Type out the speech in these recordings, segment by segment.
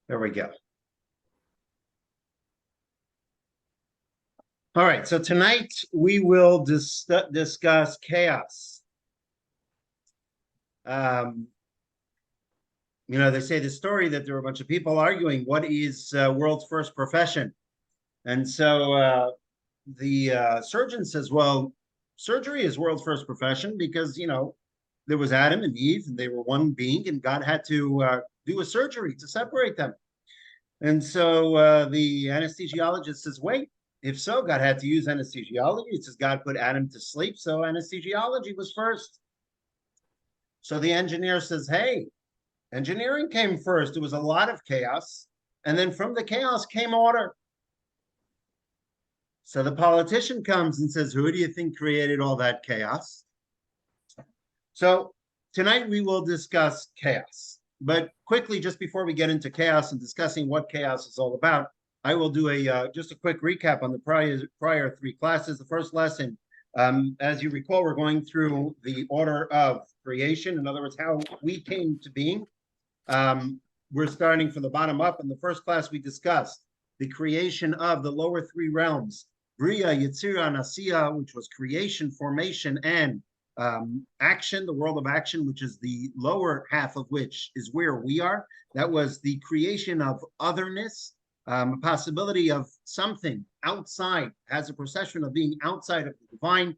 There we go. All right, so tonight we will discuss chaos. Um, they say the story that there were a bunch of people arguing what is world's first profession. And so the surgeon says, well, surgery is world's first profession because, there was Adam and Eve and they were one being and God had to do a surgery to separate them. And so the anesthesiologist says, wait, if so, God had to use anesthesiology. It says God put Adam to sleep, so anesthesiology was first. So the engineer says, hey, engineering came first. It was a lot of chaos. And then from the chaos came order. So the politician comes and says, who do you think created all that chaos? So tonight we will discuss chaos. But quickly, just before we get into chaos and discussing what chaos is all about, I will do just a quick recap on the prior three classes. The first lesson, as you recall, we're going through the order of creation. In other words, how we came to being. We're starting from the bottom up. In the first class, we discussed the creation of the lower three realms, Bria, Yetzira, and Asiya, which was creation, formation, and action, the world of action, which is the lower half of which is where we are. That was the creation of otherness, a possibility of something outside, has a procession of being outside of the divine.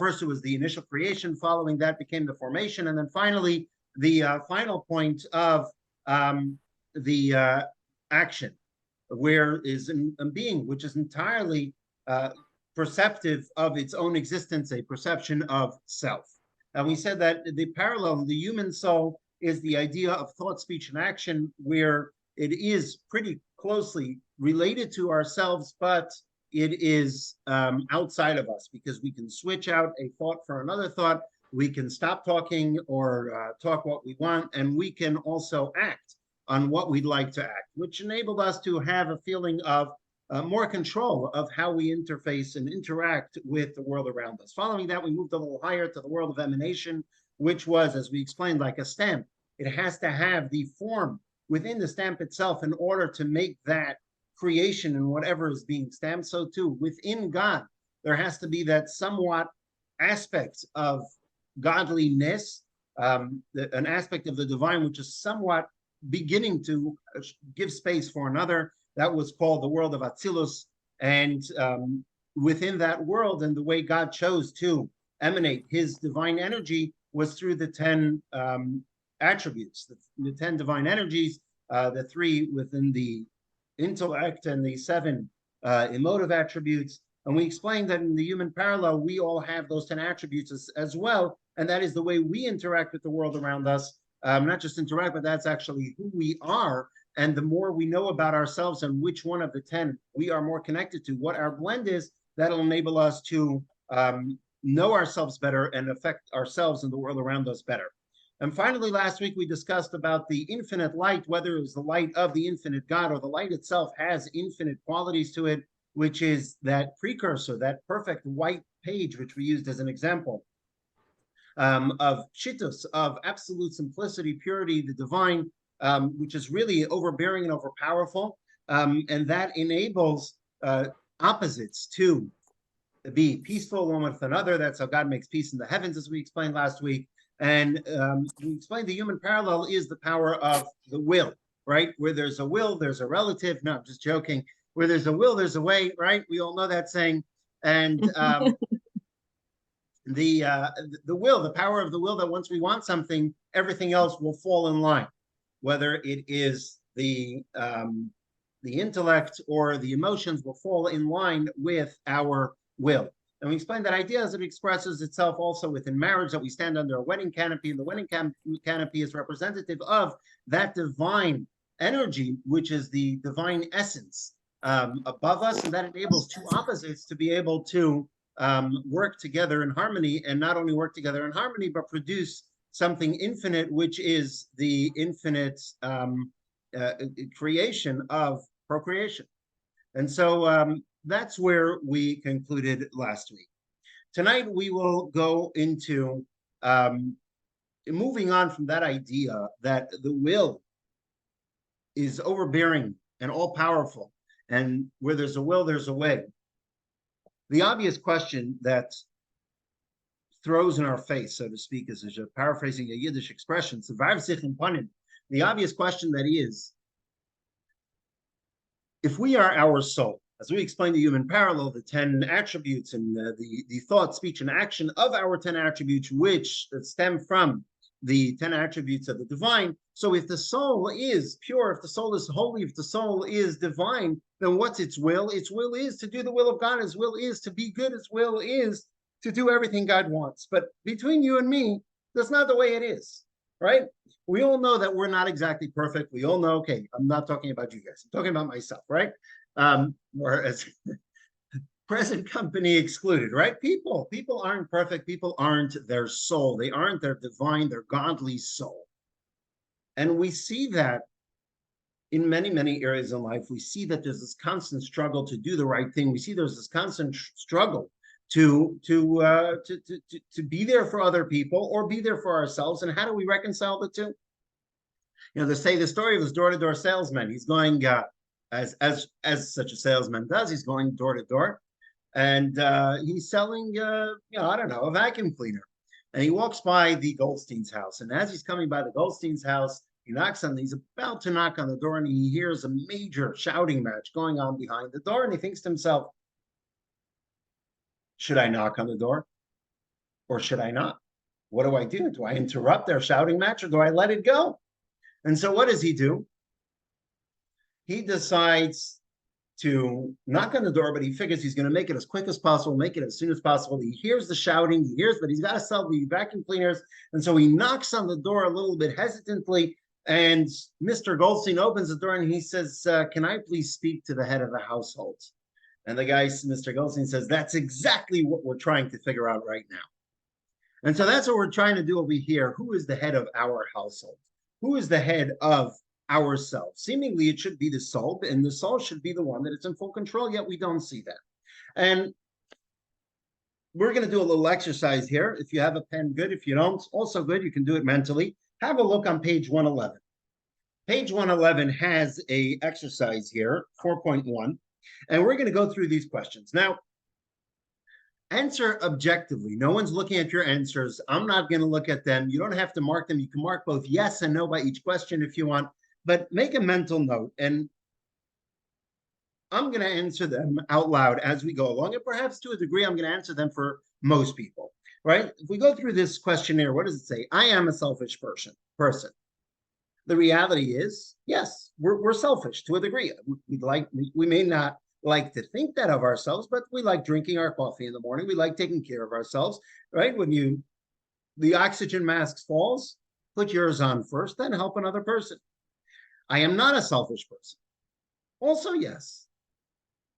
First, it was the initial creation. Following that became the formation. And then finally, the final point of the action, where is a being which is entirely perceptive of its own existence, a perception of self. And we said that the parallel in the human soul is the idea of thought, speech, and action, where it is pretty closely related to ourselves, but it is outside of us because we can switch out a thought for another thought. We can stop talking or talk what we want, and we can also act on what we'd like to act, which enabled us to have a feeling of more control of how we interface and interact with the world around us. Following that, we moved a little higher to the world of emanation, which was, as we explained, like a stamp. It has to have the form within the stamp itself in order to make that creation and whatever is being stamped. So too, within God, there has to be that somewhat aspect of godliness, an aspect of the divine, which is somewhat beginning to give space for another. That was called the world of Atzilut. And within that world, and the way God chose to emanate his divine energy was through the 10 attributes, the 10 divine energies, the 3 within the intellect and the 7 emotive attributes. And we explained that in the human parallel, we all have those 10 attributes as well. And that is the way we interact with the world around us. Not just interact, but that's actually who we are. And the more we know about ourselves and which one of the 10 we are more connected to, what our blend is, that'll enable us to know ourselves better and affect ourselves and the world around us better. And finally, last week, we discussed about the infinite light, whether it was the light of the infinite God or the light itself has infinite qualities to it, which is that precursor, that perfect white page, which we used as an example of chitus, of absolute simplicity, purity, the divine, which is really overbearing and overpowerful. And that enables opposites to be peaceful one with another. That's how God makes peace in the heavens, as we explained last week. And we explained the human parallel is the power of the will, right? Where there's a will, there's a relative. No, I'm just joking. Where there's a will, there's a way, right? We all know that saying. And the will, the power of the will, that once we want something, everything else will fall in line, whether it is the intellect or the emotions will fall in line with our will. And we explained that idea as it expresses itself also within marriage, that we stand under a wedding canopy, and the wedding canopy is representative of that divine energy, which is the divine essence above us, and that enables two opposites to be able to work together in harmony, and not only work together in harmony, but produce something infinite, which is the infinite creation of procreation. And so that's where we concluded last week. Tonight, we will go into moving on from that idea that the will is overbearing and all-powerful, and where there's a will, there's a way. The obvious question that throws in our face, so to speak, is paraphrasing a Yiddish expression, the obvious question that is, if we are our soul, as we explained the human parallel, the 10 attributes and the thought, speech, and action of our 10 attributes, which stem from the 10 attributes of the divine. So if the soul is pure, if the soul is holy, if the soul is divine, then what's its will? Its will is to do the will of God. Its will is to be good. Its will is to do everything God wants. But between you and me, that's not the way it is, right? We all know that we're not exactly perfect. We all know, okay, I'm not talking about you guys. I'm talking about myself, right? Or as present company excluded, right? People aren't perfect. People aren't their soul. They aren't their divine, their godly soul. And we see that in many, many areas in life. We see that there's this constant struggle to do the right thing. We see there's this constant struggle to be there for other people or be there for ourselves. And how do we reconcile the two? You know, they say the story of this door-to-door salesman. He's going, as such a salesman does, he's going door to door, and he's selling, I don't know, a vacuum cleaner. And he walks by the Goldstein's house. And as he's coming by the Goldstein's house, he's about to knock on the door, and he hears a major shouting match going on behind the door. And he thinks to himself, should I knock on the door or should I not? What do I do? Do I interrupt their shouting match or do I let it go? And so what does he do? He decides to knock on the door, but he figures he's going to make it as quick as possible, make it as soon as possible. He hears the shouting, but he's got to sell the vacuum cleaners. And so he knocks on the door a little bit hesitantly, and Mr. Goldstein opens the door and he says, can I please speak to the head of the household? And the guy, Mr. Goldstein, says, that's exactly what we're trying to figure out right now. And so that's what we're trying to do over here. Who is the head of our household? Who is the head of ourselves? Seemingly, it should be the soul, and the soul should be the one that is in full control, yet we don't see that. And we're going to do a little exercise here. If you have a pen, good. If you don't, also good. You can do it mentally. Have a look on page 111. Page 111 has a exercise here, 4.1. And we're going to go through these questions. Now, answer objectively. No one's looking at your answers. I'm not going to look at them. You don't have to mark them. You can mark both yes and no by each question if you want, but make a mental note. And I'm going to answer them out loud as we go along. And perhaps to a degree, I'm going to answer them for most people, right? If we go through this questionnaire, what does it say? I am a selfish person. The reality is, yes, we're selfish to a degree. We may not like to think that of ourselves, but we like drinking our coffee in the morning. We like taking care of ourselves, right? When the oxygen mask falls, put yours on first, then help another person. I am not a selfish person. Also, yes,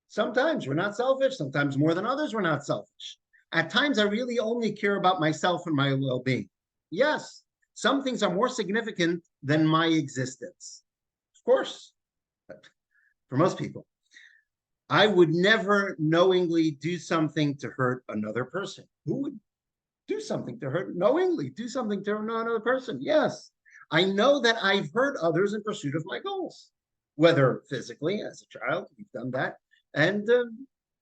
sometimes we're not selfish. Sometimes more than others, we're not selfish. At times, I really only care about myself and my well-being. Yes, some things are more significant than my existence. Of course, for most people. I would never knowingly do something to hurt another person. Who would do something to hurt knowingly? Do something to hurt another person? Yes. I know that I've hurt others in pursuit of my goals, whether physically as a child, we've done that, and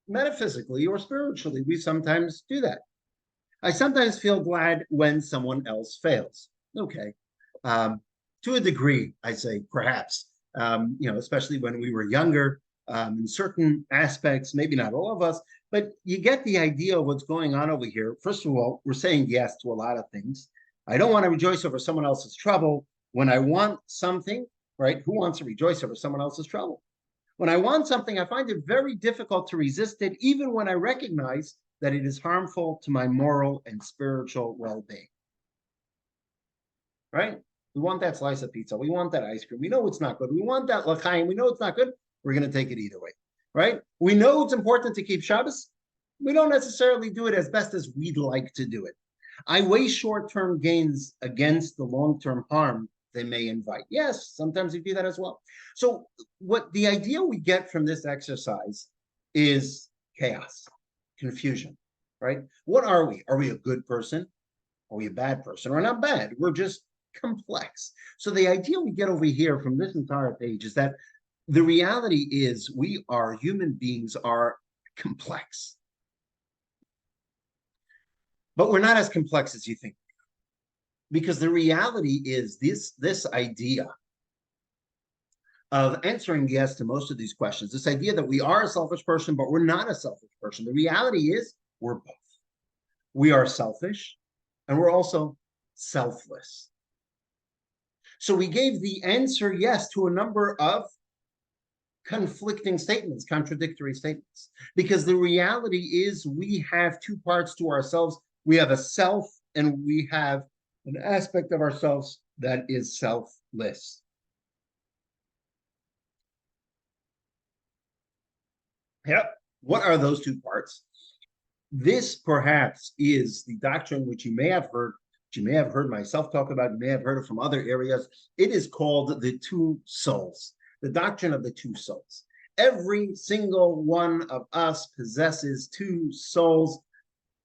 metaphysically or spiritually, we sometimes do that. I sometimes feel glad when someone else fails. Okay. To a degree, I say perhaps, especially when we were younger, in certain aspects, maybe not all of us, but you get the idea of what's going on over here. First of all, we're saying yes to a lot of things. I don't want to rejoice over someone else's trouble. When I want something, right? Who wants to rejoice over someone else's trouble? When I want something, I find it very difficult to resist it, even when I recognize that it is harmful to my moral and spiritual well-being. Right? We want that slice of pizza. We want that ice cream. We know it's not good. We want that l'chaim. We know it's not good. We're going to take it either way, right? We know it's important to keep Shabbos. We don't necessarily do it as best as we'd like to do it. I weigh short-term gains against the long-term harm they may invite. Yes, sometimes we do that as well. So what the idea we get from this exercise is chaos, confusion, right? What are we? Are we a good person? Are we a bad person? Or not bad? We're just complex. So the idea we get over here from this entire page is that the reality is we are human beings are complex. But we're not as complex as you think. Because the reality is this idea of answering yes to most of these questions, this idea that we are a selfish person, but we're not a selfish person. The reality is we're both. We are selfish and we're also selfless. So we gave the answer yes to a number of conflicting statements, contradictory statements, because the reality is we have two parts to ourselves. We have a self and we have an aspect of ourselves that is selfless. Yep. What are those two parts? This perhaps is the doctrine which you may have heard, which you may have heard myself talk about, you may have heard it from other areas. It is called the two souls, the doctrine of the two souls. Every single one of us possesses two souls,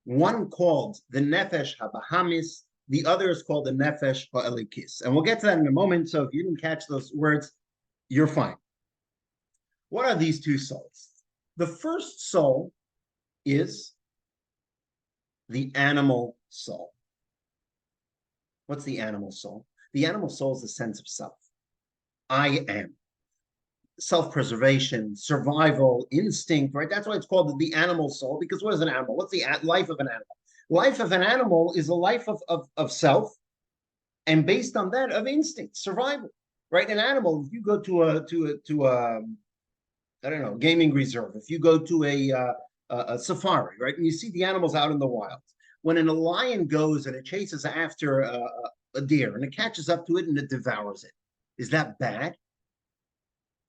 one called the Nefesh HaBahamis, the other is called the Nefesh HaElikis. And we'll get to that in a moment, so if you didn't catch those words, you're fine. What are these two souls? The first soul is the animal soul. What's the animal soul? The animal soul is the sense of self. I am. Self-preservation, survival, instinct, right? That's why it's called the animal soul, because what is an animal? What's the life of an animal? Life of an animal is a life of self, and based on that, of instinct, survival, right? An animal, if you go to a I don't know, gaming reserve, if you go to a safari, right, and you see the animals out in the wild, when a lion goes and it chases after a deer and it catches up to it and it devours it, is that bad?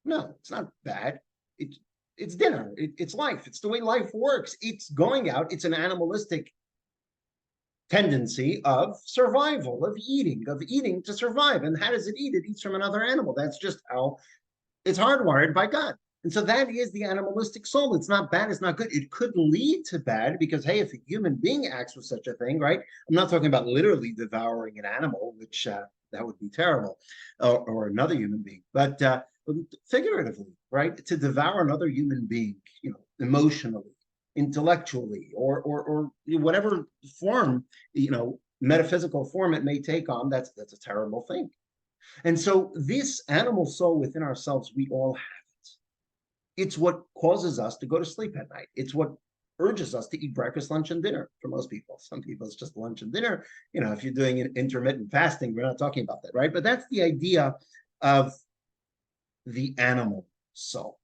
No, it's not bad. It's dinner. It's life. It's the way life works. It's going out. It's an animalistic tendency of survival, of eating to survive. And how does it eat? It eats from another animal. That's just how it's hardwired by God. And so that is the animalistic soul. It's not bad. It's not good. It could lead to bad because, hey, if a human being acts with such a thing, right? I'm not talking about literally devouring an animal, which that would be terrible, or another human being, but figuratively, right? To devour another human being, emotionally, intellectually, or whatever form, metaphysical form it may take on, that's a terrible thing. And so this animal soul within ourselves, we all have it. It's what causes us to go to sleep at night. It's what urges us to eat breakfast, lunch, and dinner for most people. Some people, it's just lunch and dinner. If you're doing intermittent fasting, we're not talking about that, right? But that's the idea of the animal soul.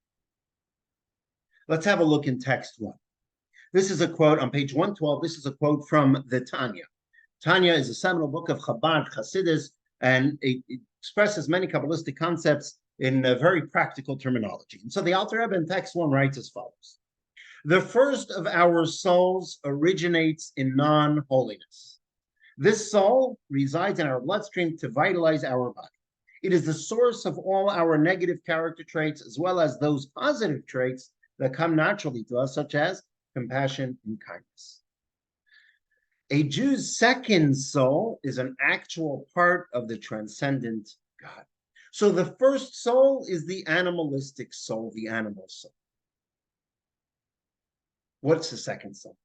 Let's have a look in text 1. This is a quote on page 112. This is a quote from the Tanya. Tanya is a seminal book of Chabad Hasidus, and it expresses many Kabbalistic concepts in a very practical terminology. And so the Alter Rebbe in text 1 writes as follows. The first of our souls originates in non-holiness. This soul resides in our bloodstream to vitalize our body. It is the source of all our negative character traits, as well as those positive traits that come naturally to us, such as compassion and kindness. A Jew's second soul is an actual part of the transcendent God. So the first soul is the animalistic soul, the animal soul. What's the second soul?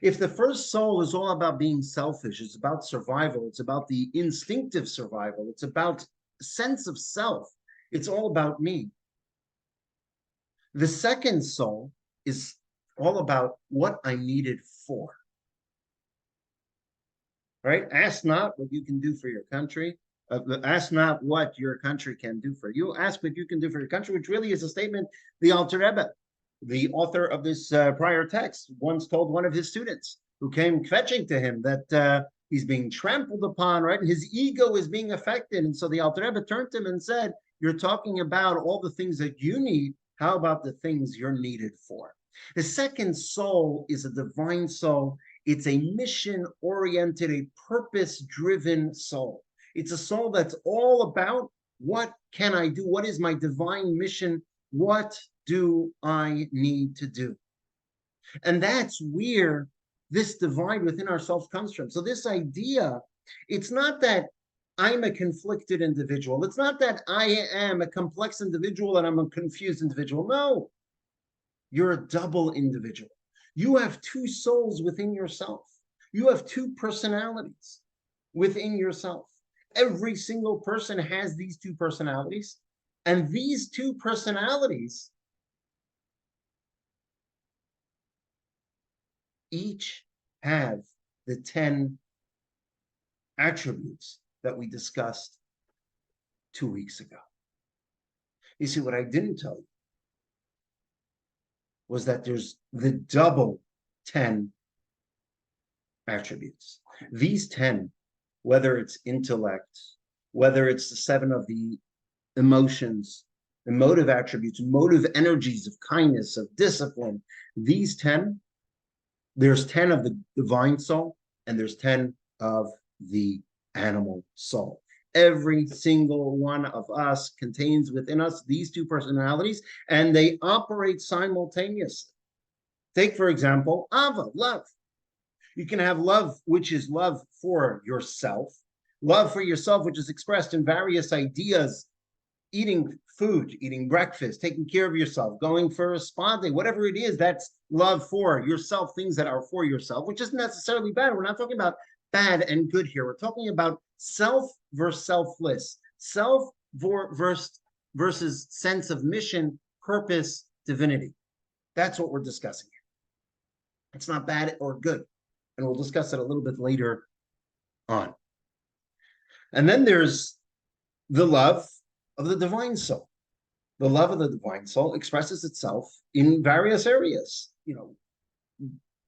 If the first soul is all about being selfish, it's about survival, it's about the instinctive survival, it's about sense of self, it's all about me. The second soul is all about what I'm needed for. Right? Ask not what you can do for your country. Ask not what your country can do for you. Ask what you can do for your country, which really is a statement the Alter Rebbe, the author of this prior text, once told one of his students who came fetching to him that he's being trampled upon, right? And his ego is being affected. And so the Alter Rebbe turned to him and said, you're talking about all the things that you need. How about the things you're needed for? The second soul is a divine soul. It's a mission-oriented, a purpose-driven soul. It's a soul that's all about what can I do? What is my divine mission? What do I need to do? And that's where this divide within ourselves comes from. So this idea, it's not that I'm a conflicted individual. It's not that I am a complex individual and I'm a confused individual. No, you're a double individual. You have two souls within yourself. You have two personalities within yourself. Every single person has these two personalities, and these two personalities each have the 10 attributes that we discussed 2 weeks ago. You see, what I didn't tell you was that there's the double 10 attributes. These 10, whether it's intellect, whether it's the 7 of the emotions, emotive attributes, motive energies of kindness, of discipline, these 10, there's 10 of the divine soul, and there's 10 of the animal soul. Every single one of us contains within us these two personalities, and they operate simultaneously. Take, for example, Ava, love. You can have love, which is love for yourself, which is expressed in various ideas, eating food, eating breakfast, taking care of yourself, going for a spa day, whatever it is, that's love for yourself, things that are for yourself, which isn't necessarily bad. We're not talking about bad and good here. We're talking about self versus selfless, self versus sense of mission, purpose, divinity. That's what we're discussing here. It's not bad or good. And we'll discuss it a little bit later on. And then there's the love of the divine soul. The love of the divine soul expresses itself in various areas. You know,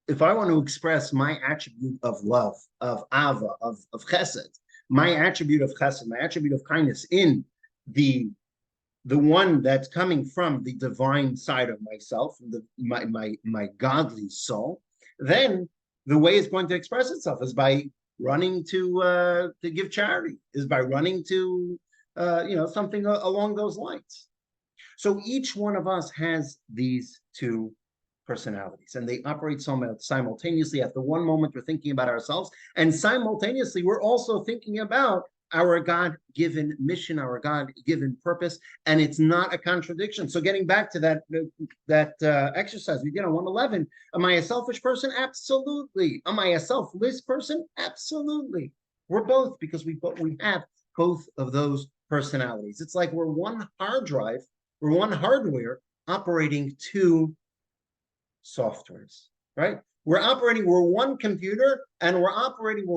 if I want to express my attribute of love, of ava, of chesed, my attribute of chesed, my attribute of kindness in the one that's coming from the divine side of myself, my godly soul, then the way it's going to express itself is by running to give charity, is by running to something along those lines. So each one of us has these two personalities, and they operate simultaneously. At the one moment, we're thinking about ourselves, and simultaneously, we're also thinking about our God-given mission, our God-given purpose, and it's not a contradiction. So getting back to that exercise we did on 111, am I a selfish person? Absolutely. Am I a selfless person? Absolutely. We're both, because we have both of those personalities. It's like we're one hard drive, we're one hardware operating two softwares, right? We're one computer, and we're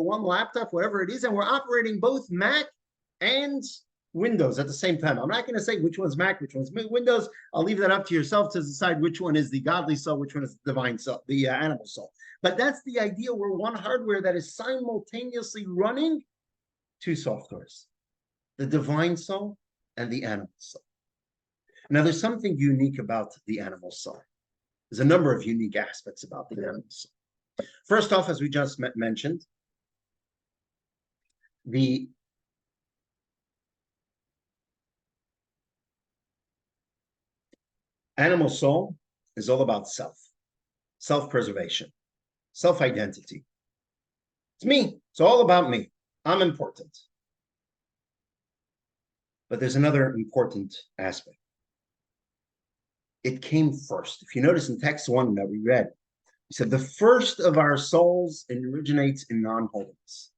one laptop, whatever it is, and we're operating both Mac and Windows at the same time. I'm not going to say which one's Mac, which one's Windows. I'll leave that up to yourself to decide which one is the godly soul, which one is the divine soul, the animal soul. But that's the idea. We're one hardware that is simultaneously running two softwares, the divine soul and the animal soul. Now, there's something unique about the animal soul. There's a number of unique aspects about the animal soul. First off, as we just mentioned, the animal soul is all about self-preservation, self-identity. It's me. It's all about me. I'm important. But there's another important aspect. It came first. If you notice in text 1 that we read, he said the first of our souls originates in non-holiness.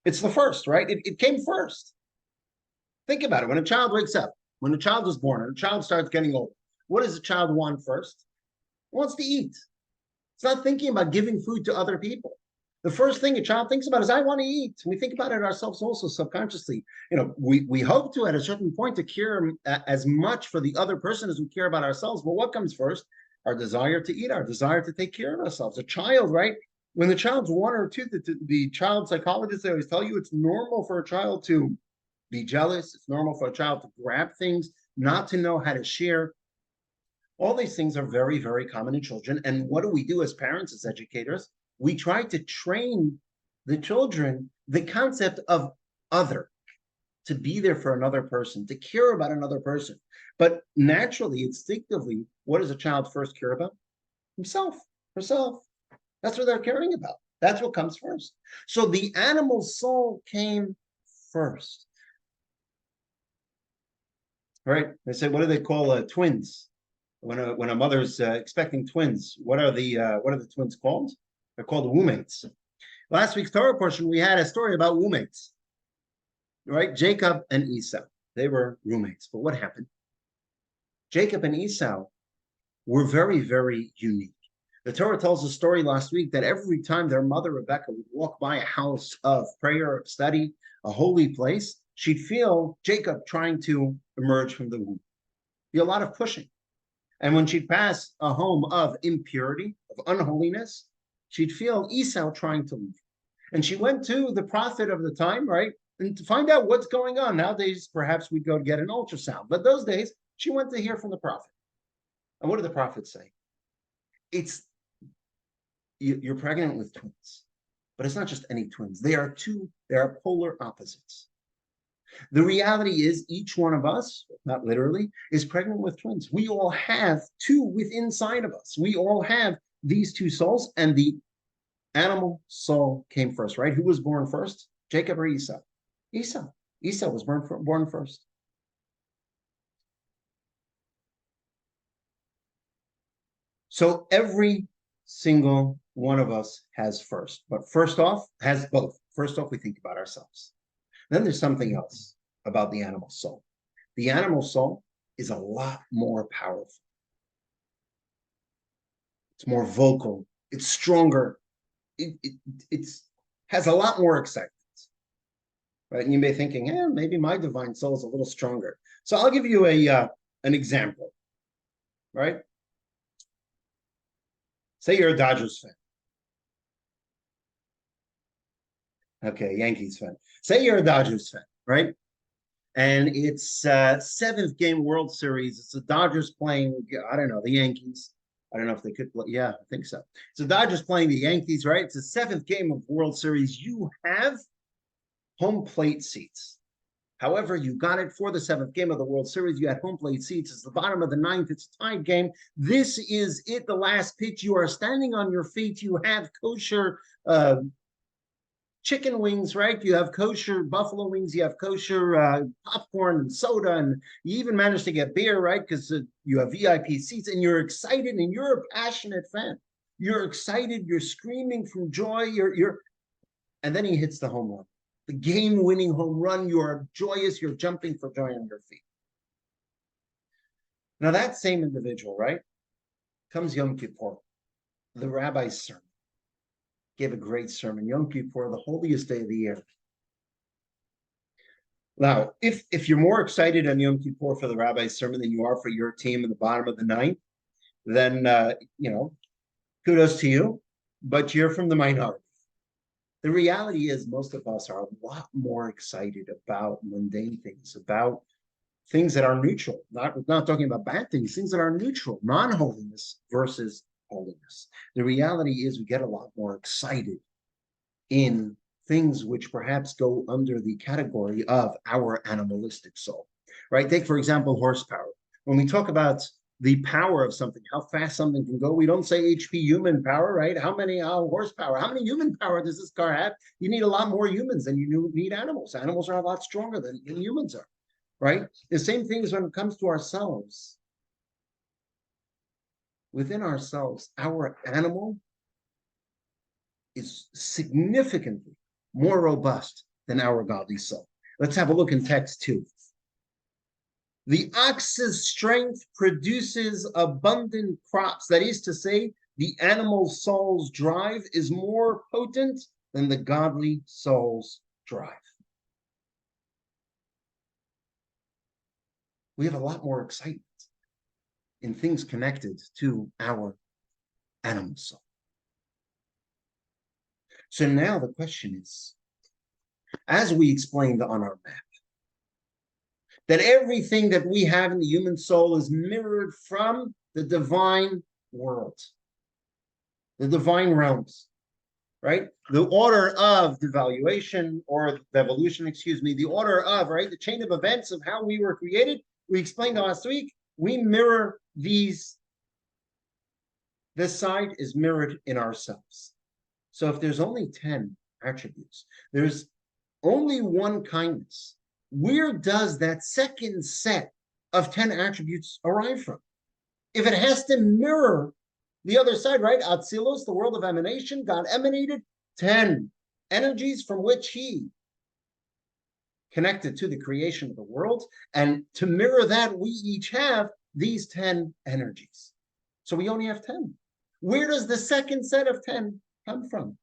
It's the first, right? It came first. Think about it. When a child wakes up, when a child is born, and a child starts getting old, what does a child want first? It wants to eat. It's not thinking about giving food to other people. The first thing a child thinks about is, I want to eat. We think about it ourselves also subconsciously. You know, we hope to, at a certain point, to care as much for the other person as we care about ourselves. But what comes first? Our desire to eat, our desire to take care of ourselves. A child, right? When the child's 1 or 2, the child psychologists, they always tell you it's normal for a child to be jealous. It's normal for a child to grab things, not to know how to share. All these things are very, very common in children. And what do we do as parents, as educators? We try to train the children the concept of other, to be there for another person, to care about another person. But naturally, instinctively, what does a child first care about? Himself, herself. That's what they're caring about. That's what comes first. So the animal soul came first. Right? They say, what do they call twins? When a mother's expecting twins, what are the twins called? They're called roommates. Last week's Torah portion, we had a story about roommates, right? Jacob and Esau. They were roommates. But what happened? Jacob and Esau were very, very unique. The Torah tells a story last week that every time their mother, Rebecca, would walk by a house of prayer, of study, a holy place, she'd feel Jacob trying to emerge from the womb. Be a lot of pushing. And when she'd pass a home of impurity, of unholiness, she'd feel Esau trying to leave. And she went to the prophet of the time, right? And to find out what's going on. Nowadays, perhaps we'd go to get an ultrasound. But those days, she went to hear from the prophet. And what did the prophet say? You're pregnant with twins. But it's not just any twins. They are polar opposites. The reality is each one of us, not literally, is pregnant with twins. We all have two within inside of us. We all have these two souls, and the animal soul came first, right? Who was born first? Jacob or Esau? Esau. Esau was born first. So every single one of us has first, but first off, has both. First off, we think about ourselves. Then there's something else about the animal soul. The animal soul is a lot more powerful. It's more vocal. It's stronger. It has a lot more excitement. Right? And you may be thinking, maybe my divine soul is a little stronger. So I'll give you an example. Right? Say you're a Dodgers fan. Okay, Yankees fan. Say you're a Dodgers fan, right? And it's seventh game World Series. It's the Dodgers playing, I don't know, the Yankees. I don't know if they could play. Yeah, I think so. It's the Dodgers playing the Yankees, right? It's the seventh game of World Series. You have home plate seats. However, you got it for the seventh game of the World Series. You had home plate seats. It's the bottom of the ninth. It's a tied game. This is it, the last pitch. You are standing on your feet. You have kosher chicken wings, right? You have kosher buffalo wings. You have kosher popcorn and soda. And you even managed to get beer, right? Because you have VIP seats. And you're excited, and you're a passionate fan. You're excited. You're screaming from joy. And then he hits the home run. The game-winning home run, you're joyous, you're jumping for joy on your feet. Now that same individual, right, comes Yom Kippur, the rabbi's sermon. Gave a great sermon, Yom Kippur, the holiest day of the year. Now, if you're more excited on Yom Kippur for the rabbi's sermon than you are for your team in the bottom of the ninth, then, kudos to you, but you're from the minority. The reality is most of us are a lot more excited about mundane things, about things that are neutral, not talking about bad things that are neutral, non-holiness versus holiness. The reality is we get a lot more excited in things which perhaps go under the category of our animalistic soul, right? Take, for example, horsepower. When we talk about the power of something, how fast something can go. We don't say HP human power, right? How many horsepower? How many human power does this car have? You need a lot more humans than you need animals. Animals are a lot stronger than humans are, right? The same thing is when it comes to ourselves. Within ourselves, our animal is significantly more robust than our godly soul. Let's have a look in text 2. The ox's strength produces abundant crops. That is to say, the animal soul's drive is more potent than the godly soul's drive. We have a lot more excitement in things connected to our animal soul. So now the question is, as we explained on our map, that everything that we have in the human soul is mirrored from the divine world, the divine realms, right? The order of devaluation or the evolution, the order of, right, the chain of events of how we were created. We explained last week, we mirror these. This side is mirrored in ourselves. So if there's only 10 attributes, there's only one kindness. Where does that second set of 10 attributes arrive from? If it has to mirror the other side, right? Atzilut, the world of emanation, God emanated 10 energies from which he connected to the creation of the world. And to mirror that, we each have these 10 energies. So we only have 10. Where does the second set of 10 come from?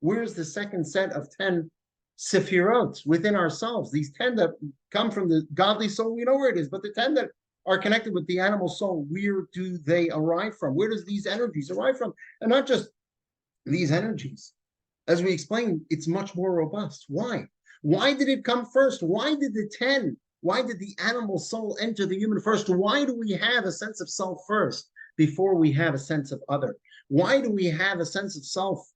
Where's the second set of 10 sefirot within ourselves? These 10 that come from the godly soul, we know where it is, but the 10 that are connected with the animal soul, where do they arrive from? Where does these energies arrive from? And not just these energies. As we explained, it's much more robust. Why? Why did it come first? Why did the animal soul enter the human first? Why do we have a sense of self first before we have a sense of other? Why do we have a sense of self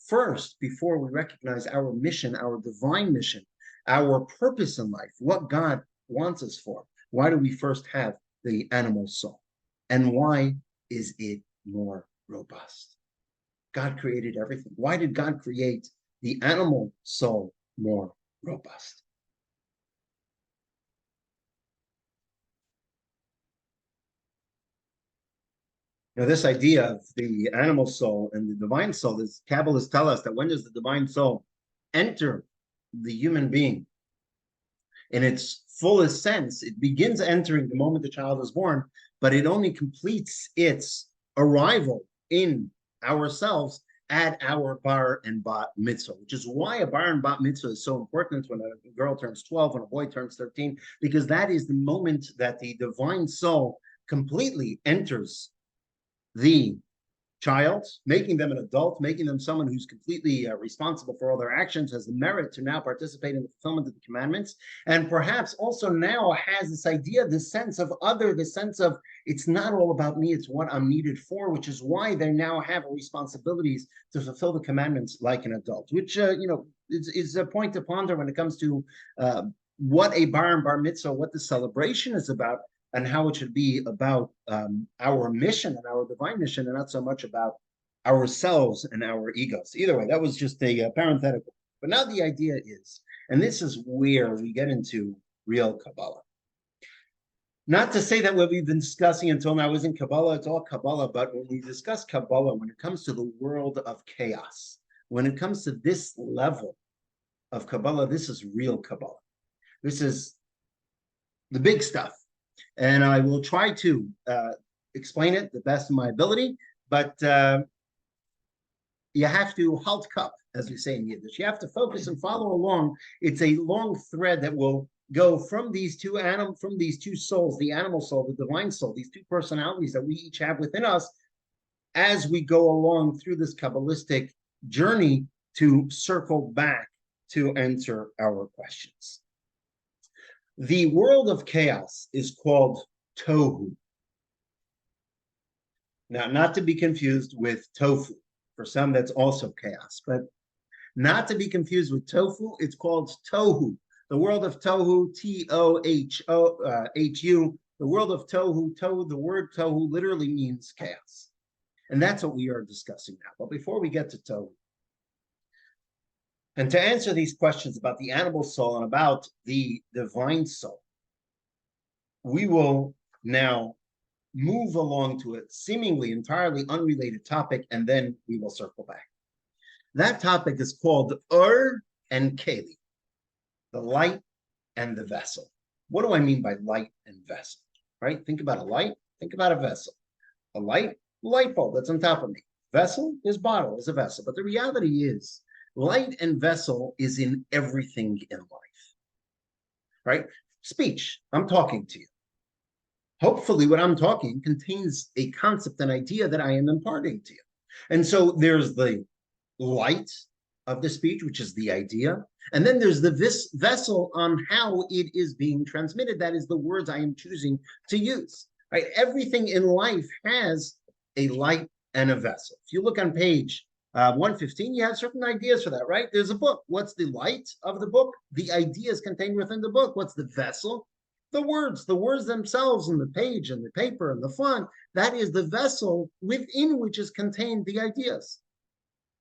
first before we recognize our mission, our divine mission, our purpose in life, what God wants us for? Why do we first have the animal soul? And why is it more robust? God created everything. Why did God create the animal soul more robust? Now, this idea of the animal soul and the divine soul, this Kabbalists tell us that when does the divine soul enter the human being in its fullest sense? It begins entering the moment the child is born, but it only completes its arrival in ourselves at our bar and bat mitzvah, which is why a bar and bat mitzvah is so important when a girl turns 12, when a boy turns 13, because that is the moment that the divine soul completely enters the child, making them an adult, making them someone who's completely responsible for all their actions, has the merit to now participate in the fulfillment of the commandments, and perhaps also now has this idea, this sense of other, this sense of it's not all about me, it's what I'm needed for, which is why they now have responsibilities to fulfill the commandments like an adult, which, is a point to ponder when it comes to what a bar and bar mitzvah, what the celebration is about, and how it should be about our mission and our divine mission, and not so much about ourselves and our egos. Either way, that was just a parenthetical. But now the idea is, and this is where we get into real Kabbalah. Not to say that what we've been discussing until now isn't Kabbalah, it's all Kabbalah, but when we discuss Kabbalah, when it comes to the world of chaos, when it comes to this level of Kabbalah, this is real Kabbalah. This is the big stuff. And I will try to explain it the best of my ability, but you have to halt cup, as we say in Yiddish. You have to focus and follow along. It's a long thread that will go from these two souls, the animal soul, the divine soul, these two personalities that we each have within us, as we go along through this Kabbalistic journey to circle back to answer our questions. The world of chaos is called tohu. Now, not to be confused with tofu. For some, that's also chaos, but not to be confused with tofu, it's called tohu. The world of tohu, T-O-H-U. The world of tohu, the word tohu literally means chaos. And that's what we are discussing now. But before we get to tohu, and to answer these questions about the animal soul and about the divine soul, we will now move along to a seemingly entirely unrelated topic, and then we will circle back. That topic is called Ur and Keli, the light and the vessel. What do I mean by light and vessel? Right? Think about a light, think about a vessel. A light bulb that's on top of me. Vessel is bottle, is a vessel. But the reality is, light and vessel is in everything in life, right? Speech, I'm talking to you. Hopefully what I'm talking contains a concept, an idea that I am imparting to you. And so there's the light of the speech, which is the idea. And then there's the vessel on how it is being transmitted. That is the words I am choosing to use, right? Everything in life has a light and a vessel. If you look on page 115, you have certain ideas for that, right? There's a book. What's the light of the book? The ideas contained within the book. What's the vessel? The words themselves and the page and the paper and the font. That is the vessel within which is contained the ideas.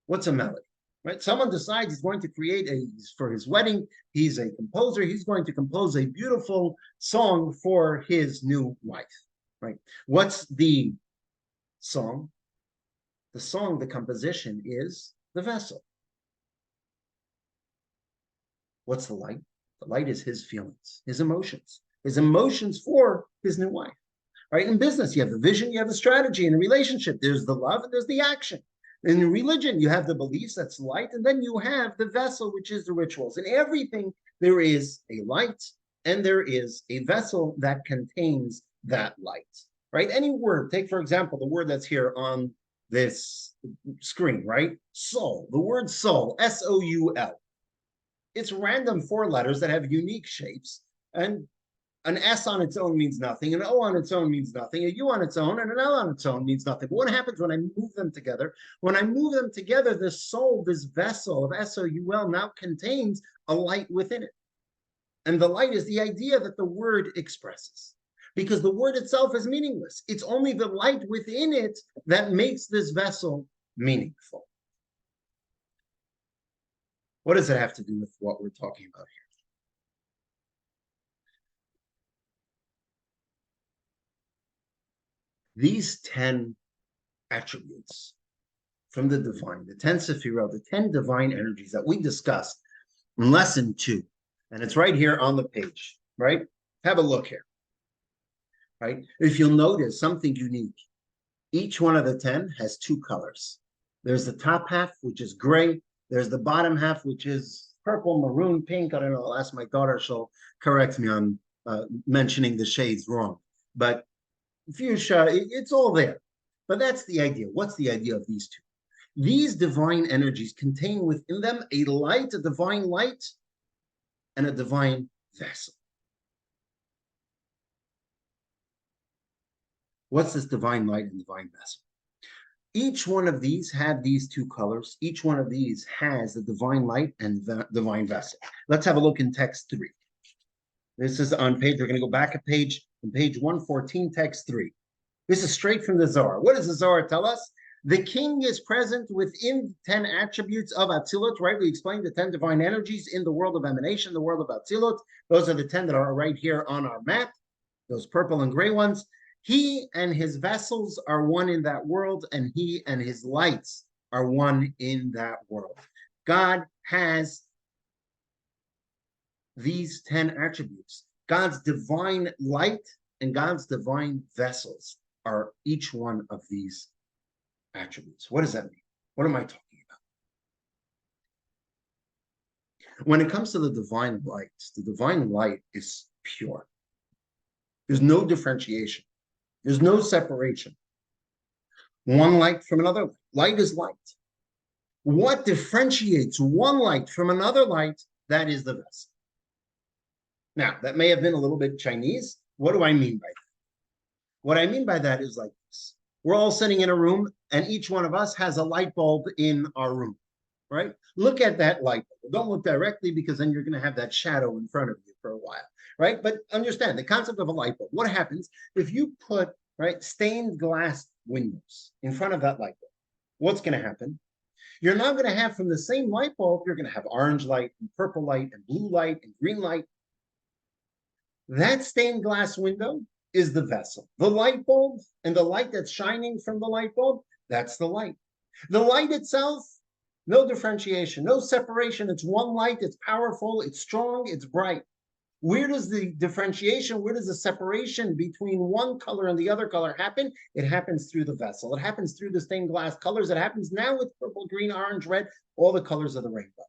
What's a melody? right? Someone decides he's going to create for his wedding, he's a composer, he's going to compose a beautiful song for his new wife, right? What's the song? The song, the composition is the vessel. What's the light? The light is his feelings, his emotions for his new wife, right? In business, you have the vision, you have the strategy. In a relationship, there's the love and there's the action. In religion, you have the beliefs, that's light, and then you have the vessel, which is the rituals. In everything, there is a light and there is a vessel that contains that light, right? Any word, take for example, the word that's here on this screen, right? Soul, the word soul, S-O-U-L. It's random 4 letters that have unique shapes, and an S on its own means nothing, an O on its own means nothing, a U on its own, and an L on its own means nothing. But what happens when I move them together? When I move them together, the soul, this vessel of S-O-U-L, now contains a light within it. And the light is the idea that the word expresses, because the word itself is meaningless. It's only the light within it that makes this vessel meaningful. What does it have to do with what we're talking about here? These 10 attributes from the divine, the 10 sefirot, the 10 divine energies that we discussed in lesson 2, and it's right here on the page, right? Have a look here, right? If you'll notice something unique, each one of the 10 has 2 colors. There's the top half, which is gray. There's the bottom half, which is purple, maroon, pink. I don't know. I'll ask my daughter. She'll correct me on mentioning the shades wrong. But fuchsia, it's all there. But that's the idea. What's the idea of these 2? These divine energies contain within them a light, a divine light, and a divine vessel. What's this divine light and divine vessel? Each one of these have these 2 colors. Each one of these has the divine light and the divine vessel. Let's have a look in text 3. This is on page, we're going to go back a page, on page 114, text 3. This is straight from the Zohar. What does the Zohar tell us? The king is present within 10 attributes of Atzilut, right? We explained the 10 divine energies in the world of emanation, the world of Atzilut. Those are the 10 that are right here on our map, those purple and gray ones. He and his vessels are one in that world, and he and his lights are one in that world. God has these 10 attributes. God's divine light and God's divine vessels are each one of these attributes. What does that mean? What am I talking about? When it comes to the divine light is pure. There's no differentiation. There's no separation. One light from another. Light is light. What differentiates one light from another light? That is the vessel. Now, that may have been a little bit Chinese. What do I mean by that? What I mean by that is like this. We're all sitting in a room, and each one of us has a light bulb in our room, right? Look at that light bulb. Don't look directly, because then you're going to have that shadow in front of you for a while, right? But understand the concept of a light bulb. What happens if you put, right, stained glass windows in front of that light bulb? What's going to happen? You're not going to have from the same light bulb, you're going to have orange light and purple light and blue light and green light. That stained glass window is the vessel. The light bulb and the light that's shining from the light bulb, that's the light. The light itself, no differentiation, no separation. It's one light, it's powerful, it's strong, it's bright. Where does the differentiation, where does the separation between one color and the other color happen? It happens through the vessel. It happens through the stained glass colors. It happens now with purple, green, orange, red, all the colors of the rainbow.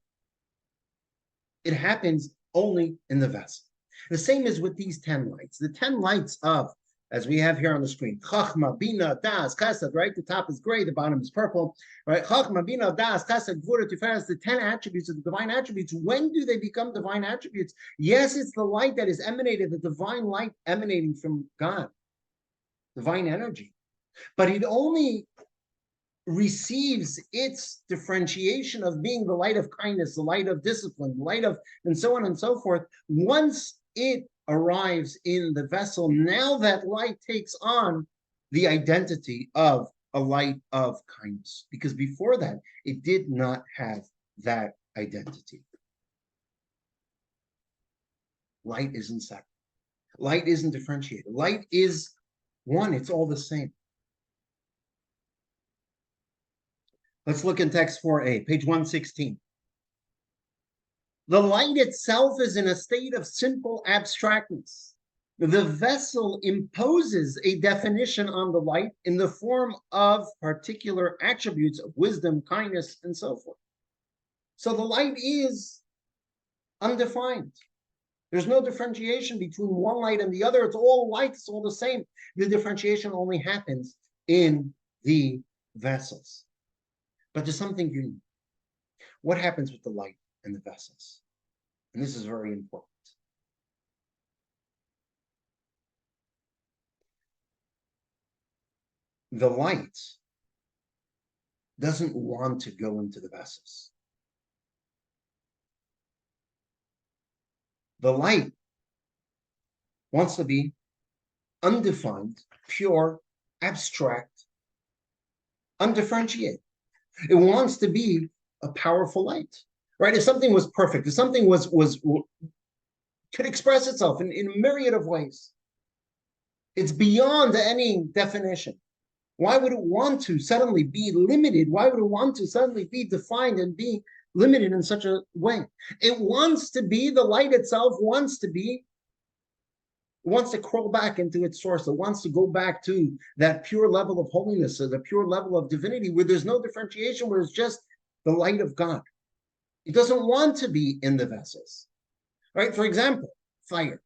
It happens only in the vessel. The same is with these 10 lights. The 10 lights of, as we have here on the screen, Chachma, Bina, Das, Chesed, right? The top is gray, the bottom is purple, right? Chachma, Bina, Das, Chesed, Gvura, Tiferes, the 10 attributes of the divine attributes. When do they become divine attributes? Yes, it's the light that is emanated, the divine light emanating from God, divine energy. But it only receives its differentiation of being the light of kindness, the light of discipline, the light of, and so on and so forth, once it arrives in the vessel. Now that light takes on the identity of a light of kindness, because before that, it did not have that identity. Light isn't separate. Light isn't differentiated. Light is one. It's all the same. Let's look in text 4a, page 116. The light itself is in a state of simple abstractness. The vessel imposes a definition on the light in the form of particular attributes of wisdom, kindness, and so forth. So the light is undefined. There's no differentiation between one light and the other. It's all light, it's all the same. The differentiation only happens in the vessels. But there's something unique. What happens with the light and the vessels? And this is very important. The light doesn't want to go into the vessels. The light wants to be undefined, pure, abstract, undifferentiated. It wants to be a powerful light, right? If something was perfect, if something could express itself in a myriad of ways, it's beyond any definition. Why would it want to suddenly be limited? Why would it want to suddenly be defined and be limited in such a way? It wants to be, the light itself wants to crawl back into its source. It wants to go back to that pure level of holiness, or the pure level of divinity, where there's no differentiation, where it's just the light of God. It doesn't want to be in the vessels, right? For example, fire.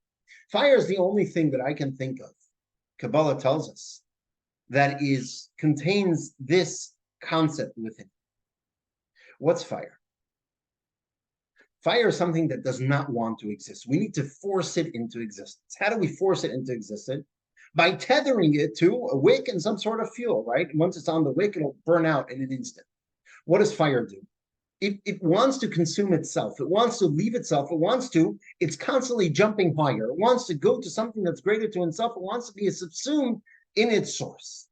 Fire is the only thing that I can think of, Kabbalah tells us, that contains this concept within. What's fire? Fire is something that does not want to exist. We need to force it into existence. How do we force it into existence? By tethering it to a wick and some sort of fuel, right? Once it's on the wick, it'll burn out in an instant. What does fire do? It wants to consume itself. It wants to leave itself. It's constantly jumping higher. It wants to go to something that's greater to itself. It wants to be subsumed in its source.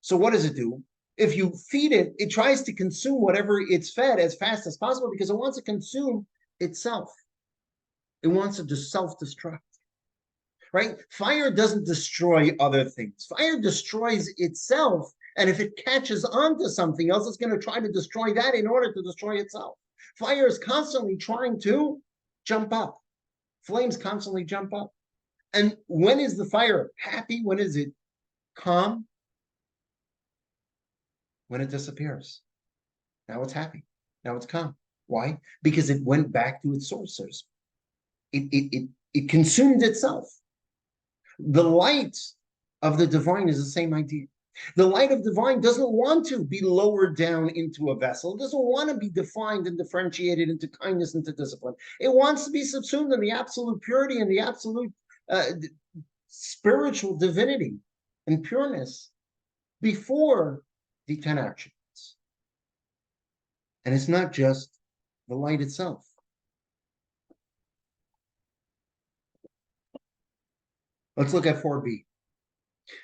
So what does it do? If you feed it, it tries to consume whatever it's fed as fast as possible, because it wants to consume itself. It wants to self-destruct, right? Fire doesn't destroy other things. Fire destroys itself. And if it catches on to something else, it's going to try to destroy that in order to destroy itself. Fire is constantly trying to jump up. Flames constantly jump up. And when is the fire happy? When is it calm? When it disappears. Now it's happy. Now it's calm. Why? Because it went back to its sources. It consumed itself. The light of the divine is the same idea. The light of divine doesn't want to be lowered down into a vessel. It doesn't want to be defined and differentiated into kindness and to discipline. It wants to be subsumed in the absolute purity and the absolute spiritual divinity and pureness before the 10 attributes. And it's not just the light itself. Let's look at 4b.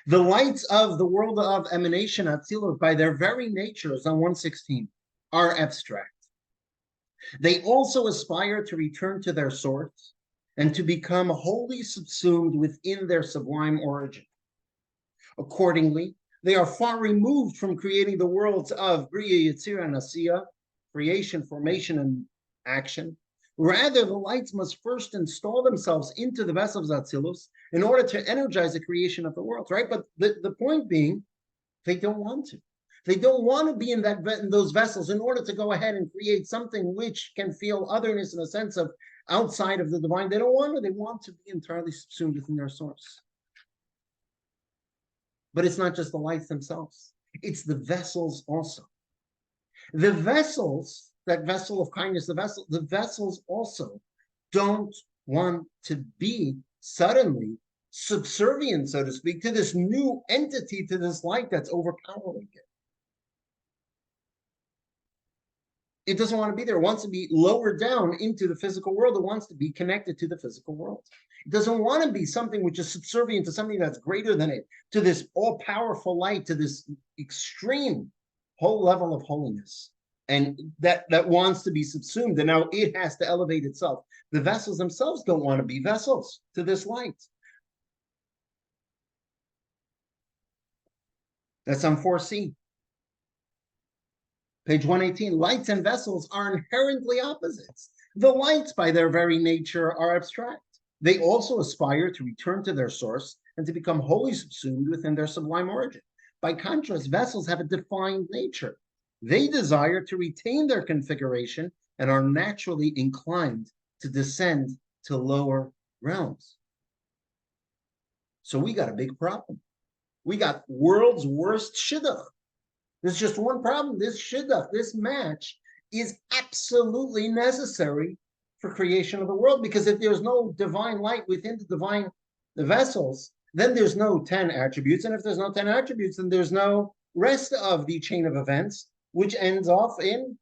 The lights of the world of emanation, Atzilut, by their very natures, on 116, are abstract. They also aspire to return to their source and to become wholly subsumed within their sublime origin. Accordingly, they are far removed from creating the worlds of Bria, Yetzirah, and Asiya, creation, formation, and action. Rather, the lights must first install themselves into the vessels of Atzilus in order to energize the creation of the world, right? But the point being, they don't want to. They don't want to be in those vessels in order to go ahead and create something which can feel otherness in a sense of outside of the divine. They don't want to. They want to be entirely subsumed within their source. But it's not just the lights themselves. It's the vessels also. The vessels, that vessel of kindness, the vessels also don't want to be suddenly subservient, so to speak, to this new entity, to this light that's overpowering it. It doesn't want to be there. It wants to be lowered down into the physical world. It wants to be connected to the physical world. It doesn't want to be something which is subservient to something that's greater than it, to this all-powerful light, to this extreme whole level of holiness and that wants to be subsumed, and now it has to elevate itself. The vessels themselves don't want to be vessels to this light. That's on 4C. Page 118, lights and vessels are inherently opposites. The lights, by their very nature, are abstract. They also aspire to return to their source and to become wholly subsumed within their sublime origin. By contrast, vessels have a defined nature. They desire to retain their configuration and are naturally inclined to descend to lower realms. So we got a big problem. We got world's worst shidduch. There's just one problem. This shidduch, this match, is absolutely necessary for creation of the world, because if there's no divine light within the vessels, then there's no 10 attributes. And if there's no 10 attributes, then there's no rest of the chain of events, which ends off in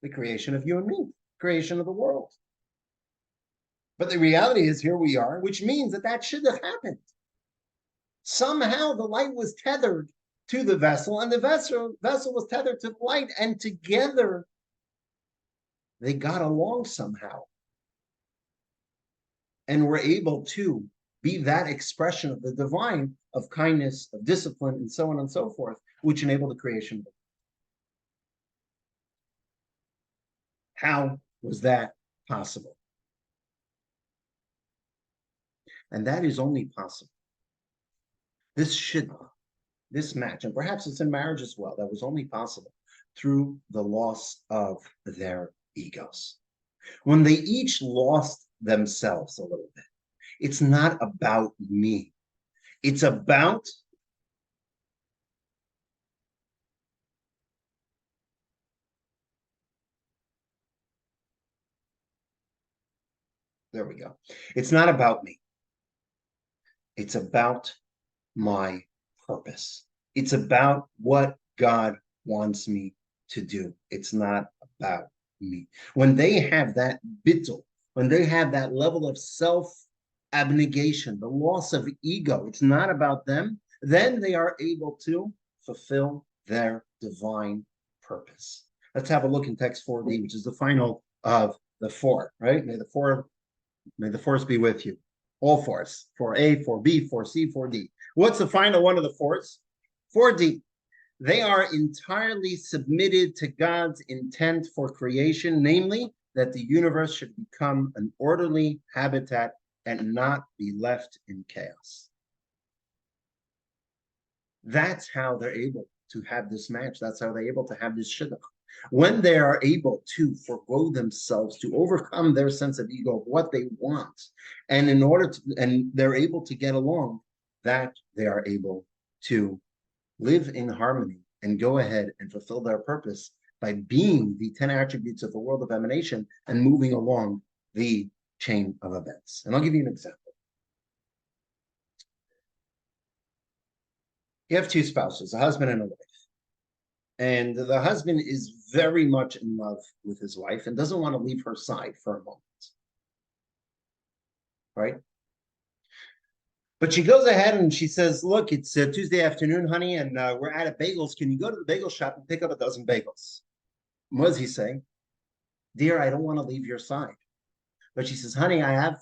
the creation of you and me, creation of the world. But the reality is, here we are, which means that shidduch happened. Somehow the light was tethered to the vessel, and the vessel was tethered to the light, and together they got along somehow and were able to be that expression of the divine, of kindness, of discipline, and so on and so forth, which enabled the creation of the world. How was that possible? And that is only possible. This shidduch, this match, and perhaps it's in marriage as well, that was only possible through the loss of their egos. When they each lost themselves a little bit, it's not about me. It's about there we go. It's not about me. It's about my purpose. It's about what God wants me to do. It's not about me. When they have that bittul, when they have that level of self-abnegation, the loss of ego, it's not about them, then they are able to fulfill their divine purpose. Let's have a look in text 4D, which is the final of the four, right? May the force be with you. All fours, 4A, 4B, 4C, 4D. What's the final one of the fours? 4D. They are entirely submitted to God's intent for creation, namely that the universe should become an orderly habitat and not be left in chaos. That's how they're able to have this match. That's how they're able to have this shidduch. When they are able to forgo themselves, to overcome their sense of ego, of what they want, and they're able to get along, that they are able to live in harmony and go ahead and fulfill their purpose by being the 10 attributes of the world of emanation and moving along the chain of events. And I'll give you an example. You have two spouses, a husband and a wife. And the husband is very much in love with his wife and doesn't want to leave her side for a moment. Right? But she goes ahead and she says, look, it's Tuesday afternoon, honey, and we're out of bagels. Can you go to the bagel shop and pick up a dozen bagels? What does he say? Dear, I don't want to leave your side. But she says, honey, I have,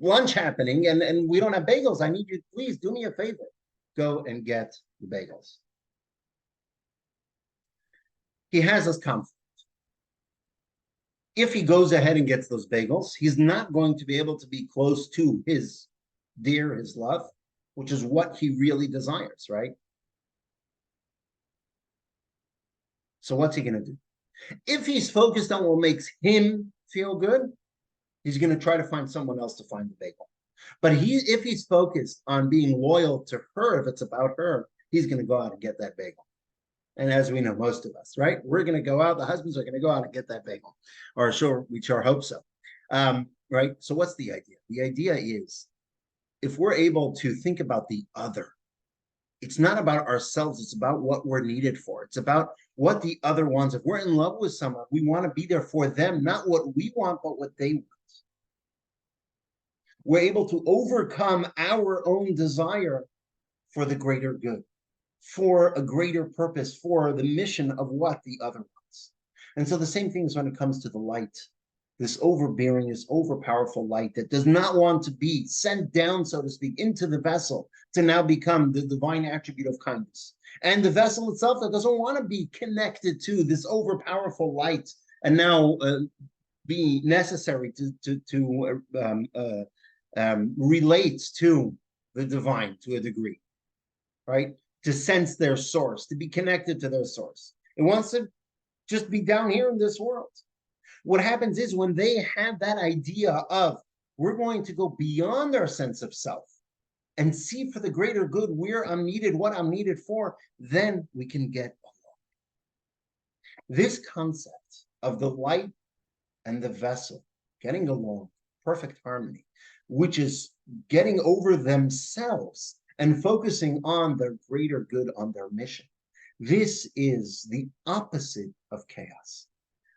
lunch happening and we don't have bagels. I need you, please do me a favor. Go and get the bagels. He has this conflict. If he goes ahead and gets those bagels, he's not going to be able to be close to his dear, his love, which is what he really desires, right? So what's he going to do? If he's focused on what makes him feel good, he's going to try to find someone else to find the bagel. But if he's focused on being loyal to her, if it's about her, he's going to go out and get that bagel. And as we know, most of us, right? We're going to go out, the husbands are going to go out and get that bagel. Or sure, we sure hope so. Right? So what's the idea? The idea is, if we're able to think about the other, it's not about ourselves, it's about what we're needed for. It's about what the other wants. If we're in love with someone, we want to be there for them, not what we want, but what they want. We're able to overcome our own desire for the greater good, for a greater purpose, for the mission of what the other wants. And so the same thing is when it comes to the light, this overbearing, this overpowerful light that does not want to be sent down, so to speak, into the vessel to now become the divine attribute of kindness. And the vessel itself that doesn't want to be connected to this overpowerful light and now be necessary to relate to the divine to a degree, right? To sense their source, to be connected to their source. It wants to just be down here in this world. What happens is when they have that idea of we're going to go beyond our sense of self and see for the greater good where I'm needed, what I'm needed for, then we can get along. This concept of the light and the vessel getting along, perfect harmony, which is getting over themselves and focusing on their greater good, on their mission. This is the opposite of chaos.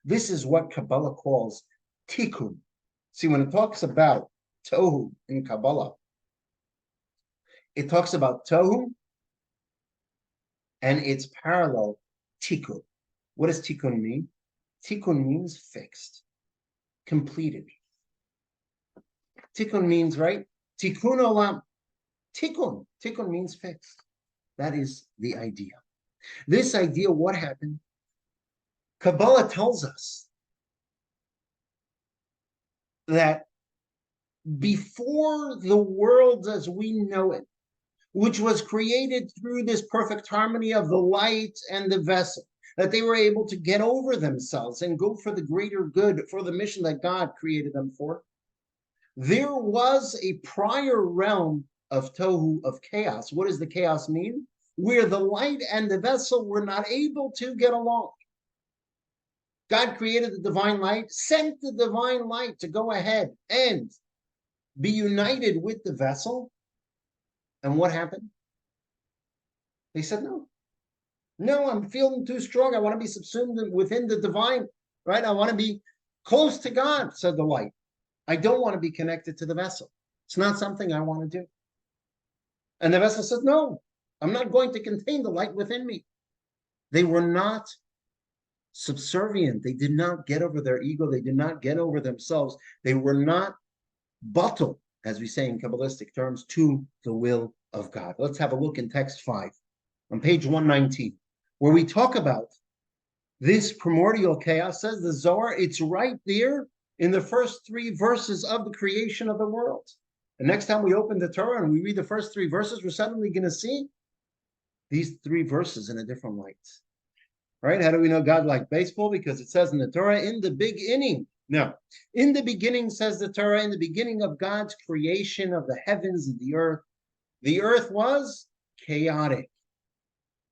This is what Kabbalah calls tikkun. See, when it talks about tohu in Kabbalah, it talks about tohu and its parallel tikkun. What does tikkun mean? Tikkun means fixed, completed. Tikkun means, right? Tikkun olam. Tikkun. Tikkun means fixed. That is the idea. This idea, what happened? Kabbalah tells us that before the world as we know it, which was created through this perfect harmony of the light and the vessel, that they were able to get over themselves and go for the greater good, for the mission that God created them for, there was a prior realm of tohu, of chaos. What does the chaos mean? Where the light and the vessel were not able to get along. God created the divine light, sent the divine light to go ahead and be united with the vessel. And what happened? They said, no, I'm feeling too strong. I want to be subsumed within the divine, right? I want to be close to God, said the light. I don't want to be connected to the vessel. It's not something I want to do. And the vessel says, no, I'm not going to contain the light within me. They were not subservient. They did not get over their ego. They did not get over themselves. They were not batel, as we say in Kabbalistic terms, to the will of God. Let's have a look in text 5 on page 119, where we talk about this primordial chaos. Says the Zohar, it's right there in the first 3 verses of the creation of the world. The next time we open the Torah and we read the first 3 verses, we're suddenly going to see these 3 verses in a different light. Right? How do we know God liked baseball? Because it says in the Torah, in the beginning. No, in the beginning, says the Torah, in the beginning of God's creation of the heavens and the earth was chaotic.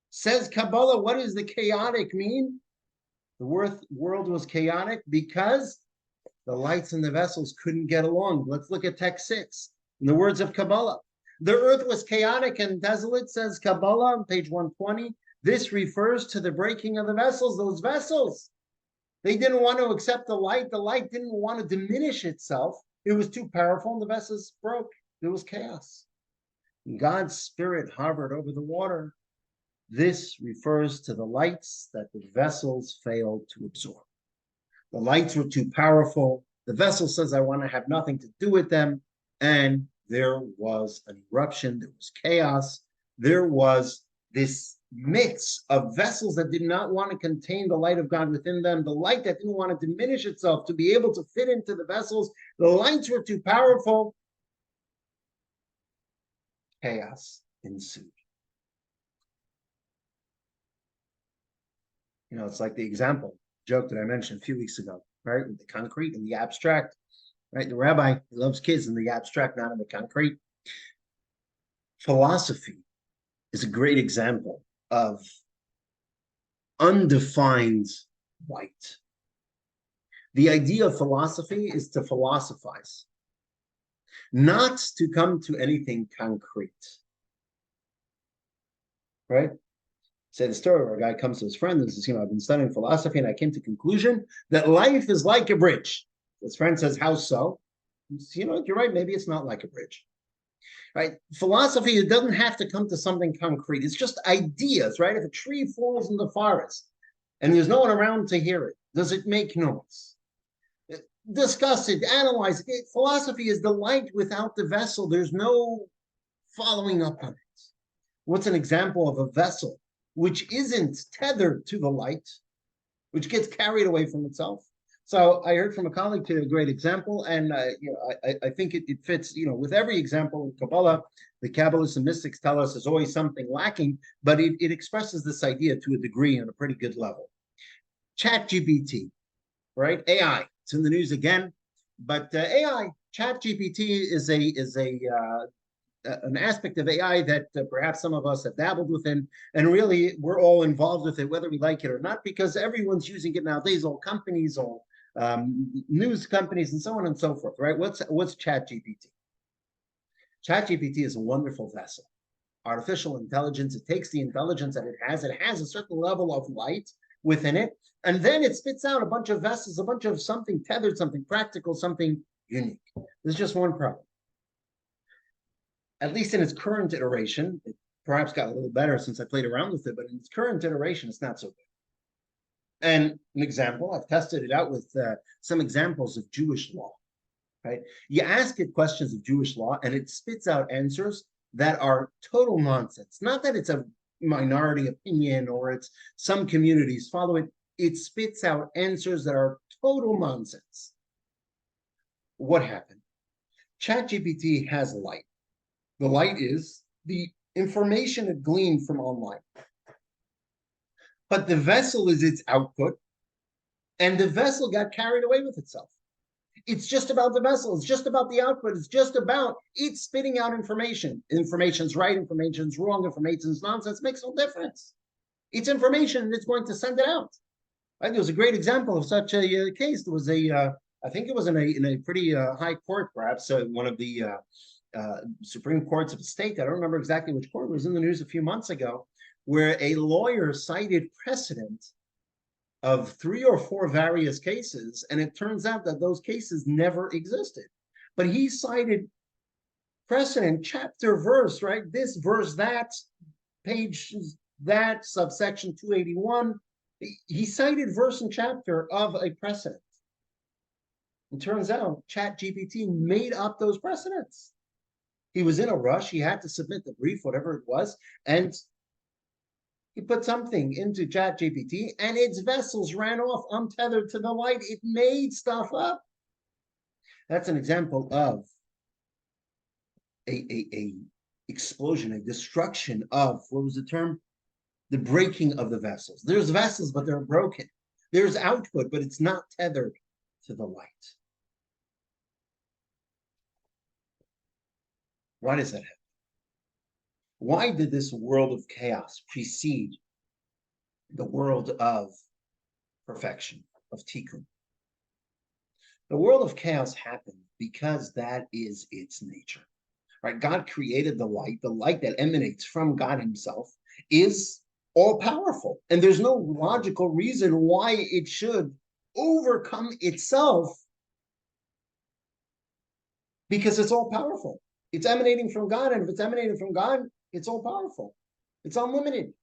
Says Kabbalah, what does the chaotic mean? The world was chaotic because the lights and the vessels couldn't get along. Let's look at text 6. In the words of Kabbalah, the earth was chaotic and desolate, says Kabbalah on page 120. This refers to the breaking of the vessels. Those vessels, they didn't want to accept the light. The light didn't want to diminish itself. It was too powerful, and the vessels broke. There was chaos. God's spirit hovered over the water. This refers to the lights that the vessels failed to absorb. The lights were too powerful. The vessel says, I want to have nothing to do with them. And there was an eruption. There was chaos. There was this mix of vessels that did not want to contain the light of God within them, the light that didn't want to diminish itself to be able to fit into the vessels. The lights were too powerful. Chaos ensued. You know, it's like the example joke that I mentioned a few weeks ago, right? With the concrete and the abstract, right? The rabbi loves kids in the abstract, not in the concrete. Philosophy is a great example of undefined white. The idea of philosophy is to philosophize, not to come to anything concrete, right? Say the story where a guy comes to his friend and says, I've been studying philosophy and I came to the conclusion that life is like a bridge. His friend says, how so? He says, you're right, maybe it's not like a bridge. Right? Philosophy, it doesn't have to come to something concrete. It's just ideas, right? If a tree falls in the forest and there's no one around to hear it, Does it make noise? Discuss it, analyze it. Philosophy is the light without the vessel. There's no following up on it. What's an example of a vessel which isn't tethered to the light, which gets carried away from itself? So I heard from a colleague today a great example, and I think it fits. With every example in Kabbalah, the Kabbalists and mystics tell us there's always something lacking, but it expresses this idea to a degree on a pretty good level. ChatGPT, right? AI. It's in the news again, but AI, ChatGPT is an aspect of AI that perhaps some of us have dabbled within, and really we're all involved with it, whether we like it or not, because everyone's using it nowadays. All companies, all news companies, and so on and so forth. Right? What's ChatGPT? ChatGPT is a wonderful vessel. Artificial intelligence. It takes the intelligence that it has. It has a certain level of light within it, and then it spits out a bunch of vessels, a bunch of something tethered, something practical, something unique. There's just one problem. At least in its current iteration, it perhaps got a little better since I played around with it, but in its current iteration, it's not so good. And an example, I've tested it out with some examples of Jewish law, right? You ask it questions of Jewish law, and it spits out answers that are total nonsense. Not that it's a minority opinion or it's some communities follow it. It spits out answers that are total nonsense. What happened? ChatGPT has light. The light is the information it gleaned from online. But the vessel is its output, and the vessel got carried away with itself. It's just about the vessel. It's just about the output. It's just about it spitting out information. Information's right, information's wrong, information's nonsense. Makes no difference. It's information, and it's going to send it out. Right? There was a great example of such a case. There was I think it was in a pretty high court, perhaps one of the Supreme Courts of the state. I don't remember exactly which court. It was in the news a few months ago, where a lawyer cited precedent of 3 or 4 various cases, and it turns out that those cases never existed. But he cited precedent, chapter, verse, right? This verse, that, page, that, subsection 281. He cited verse and chapter of a precedent. It turns out ChatGPT made up those precedents. He was in a rush. He had to submit the brief, whatever it was, and he put something into ChatGPT, and its vessels ran off untethered to the light. It made stuff up. That's an example of a explosion, a destruction of, what was the term? The breaking of the vessels. There's vessels, but they're broken. There's output, but it's not tethered to the light. Why does that happen? Why did this world of chaos precede the world of perfection, of tikkun? The world of chaos happened because that is its nature. Right? God created the light that emanates from God himself is all-powerful. And there's no logical reason why it should overcome itself, because it's all-powerful. It's emanating from God, and if it's emanating from God, it's all-powerful. It's unlimited.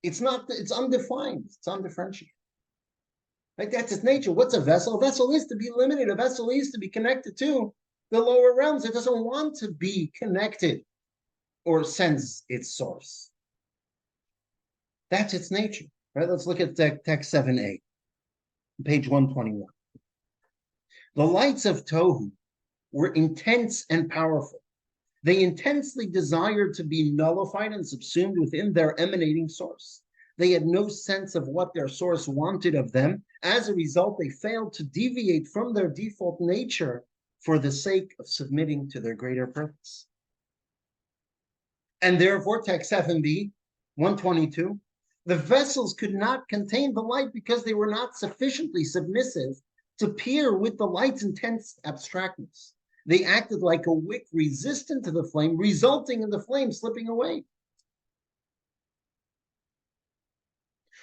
It's undefined. It's undifferentiated. Right? That's its nature. What's a vessel? A vessel is to be limited. A vessel is to be connected to the lower realms. It doesn't want to be connected or sense its source. That's its nature. Right? Let's look at text 7a, page 121. The lights of Tohu were intense and powerful. They intensely desired to be nullified and subsumed within their emanating source. They had no sense of what their source wanted of them. As a result, they failed to deviate from their default nature for the sake of submitting to their greater purpose. And therefore, text 7b, 122, the vessels could not contain the light because they were not sufficiently submissive to peer with the light's intense abstractness. They acted like a wick resistant to the flame, resulting in the flame slipping away.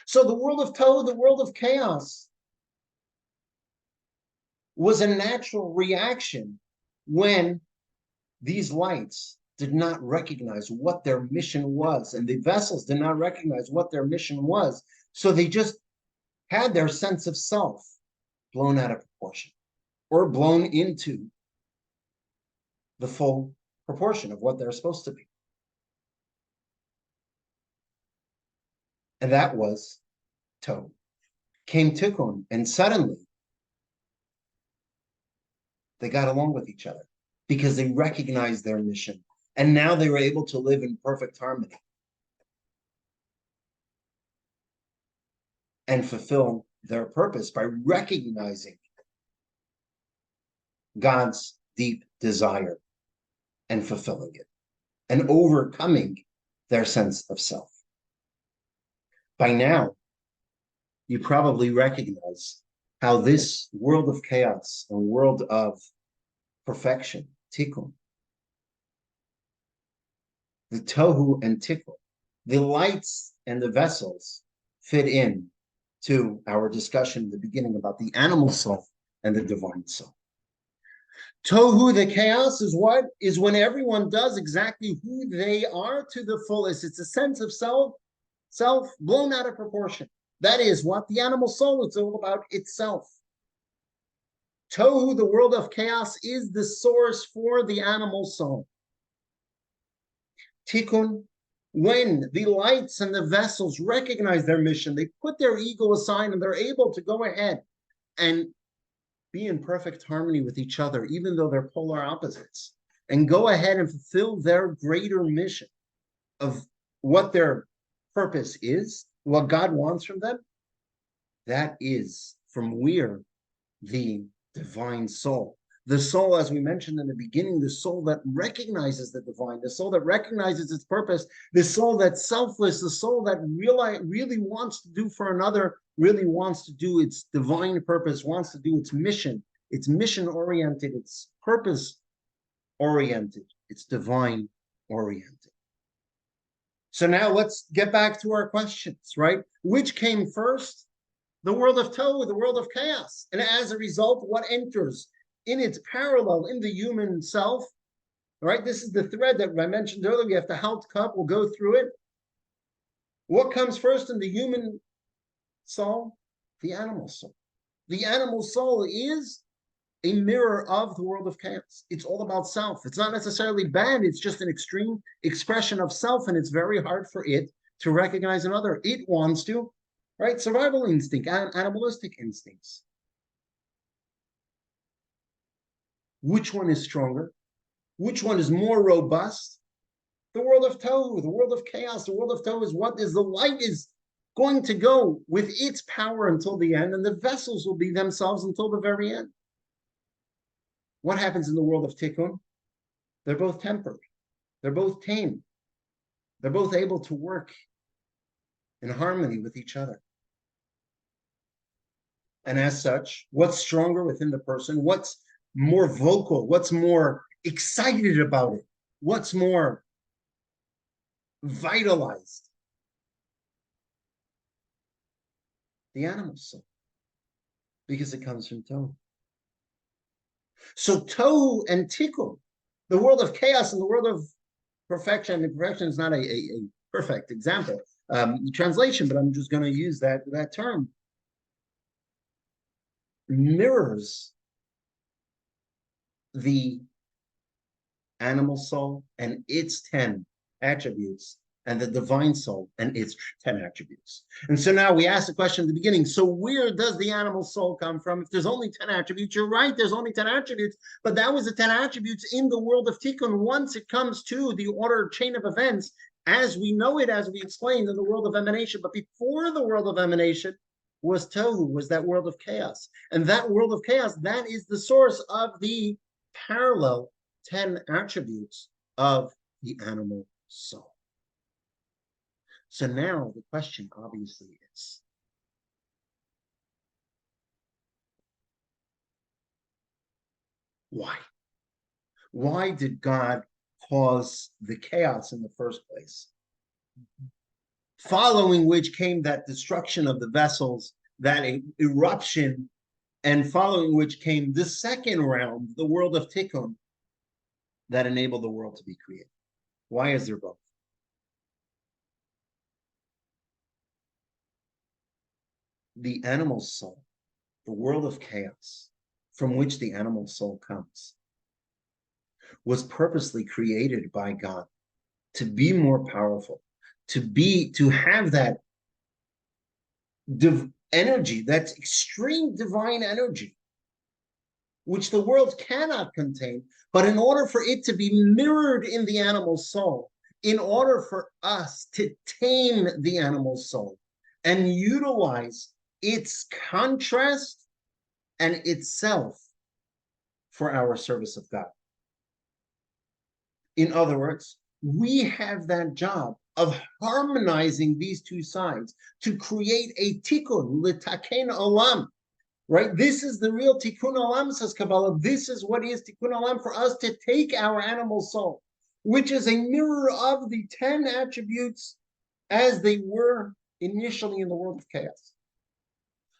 So the world of Tohu, the world of chaos, was a natural reaction when these lights did not recognize what their mission was, and the vessels did not recognize what their mission was. So they just had their sense of self blown out of proportion or blown into the full proportion of what they're supposed to be. And that was Tohu. Came Tikkun, and suddenly they got along with each other because they recognized their mission. And now they were able to live in perfect harmony and fulfill their purpose by recognizing God's deep desire and fulfilling it and overcoming their sense of self. By now, you probably recognize how this world of chaos, a world of perfection, tikkun, the tohu and tikkun, the lights and the vessels fit in to our discussion in the beginning about the animal soul and the divine soul. Tohu, the chaos, is what? Is when everyone does exactly who they are to the fullest. It's a sense of self blown out of proportion. That is what the animal soul is all about itself. Tohu, the world of chaos, is the source for the animal soul. Tikkun, when the lights and the vessels recognize their mission, they put their ego aside and they're able to go ahead and be in perfect harmony with each other, even though they're polar opposites, and go ahead and fulfill their greater mission of what their purpose is, what God wants from them. That is from where the divine soul, the soul, as we mentioned in the beginning, the soul that recognizes the divine, the soul that recognizes its purpose, the soul that's selfless, the soul that really wants to do for another, really wants to do its divine purpose, wants to do its mission oriented, its purpose oriented, it's divine oriented. So now let's get back to our questions, right? Which came first? The world of Tohu, the world of chaos. And as a result, what enters in its parallel in the human self, right? This is the thread that I mentioned earlier. We have to halt cup. We'll go through it. What comes first in the human soul? The animal soul. The animal soul is a mirror of the world of chaos. It's all about self. It's not necessarily bad. It's just an extreme expression of self, and it's very hard for it to recognize another. It wants to, right? Survival instinct, animalistic instincts. Which one is stronger? Which one is more robust? The world of Tohu, the world of chaos, the world of Tohu is what is the light is going to go with its power until the end, and the vessels will be themselves until the very end. What happens in the world of Tikkun? They're both tempered. They're both tame. They're both able to work in harmony with each other. And as such, what's stronger within the person? What's more vocal? What's more excited about it? What's more vitalized? The animal soul. Because it comes from Tohu. So Tohu and Tikkun, the world of chaos and the world of perfection, and perfection is not a perfect example, translation, but I'm just going to use that term, mirrors the animal soul and its 10 attributes and the divine soul and its 10 attributes. And so now we asked the question at the beginning, so where does the animal soul come from? If there's only 10 attributes, you're right, there's only 10 attributes, but that was the 10 attributes in the world of Tikkun. Once it comes to the order chain of events, as we know it, as we explained in the world of emanation, but before the world of emanation was Tohu, was that world of chaos. And that world of chaos, that is the source of the parallel 10 attributes of the animal soul. So now the question obviously is, why? Why did God cause the chaos in the first place? Following which came that destruction of the vessels, that eruption, and following which came the second round, the world of Tikkun, that enabled the world to be created. Why is there both? the animal soul, the world of chaos from which the animal soul comes, was purposely created by God to be more powerful, to have that energy, that extreme divine energy, which the world cannot contain. But in order for it to be mirrored in the animal soul, in order for us to tame the animal soul and utilize its contrast and itself for our service of God. In other words, we have that job of harmonizing these two sides to create a tikkun, litaken olam, right? This is the real tikkun olam, says Kabbalah. This is what is tikkun olam, for us to take our animal soul, which is a mirror of the 10 attributes as they were initially in the world of chaos,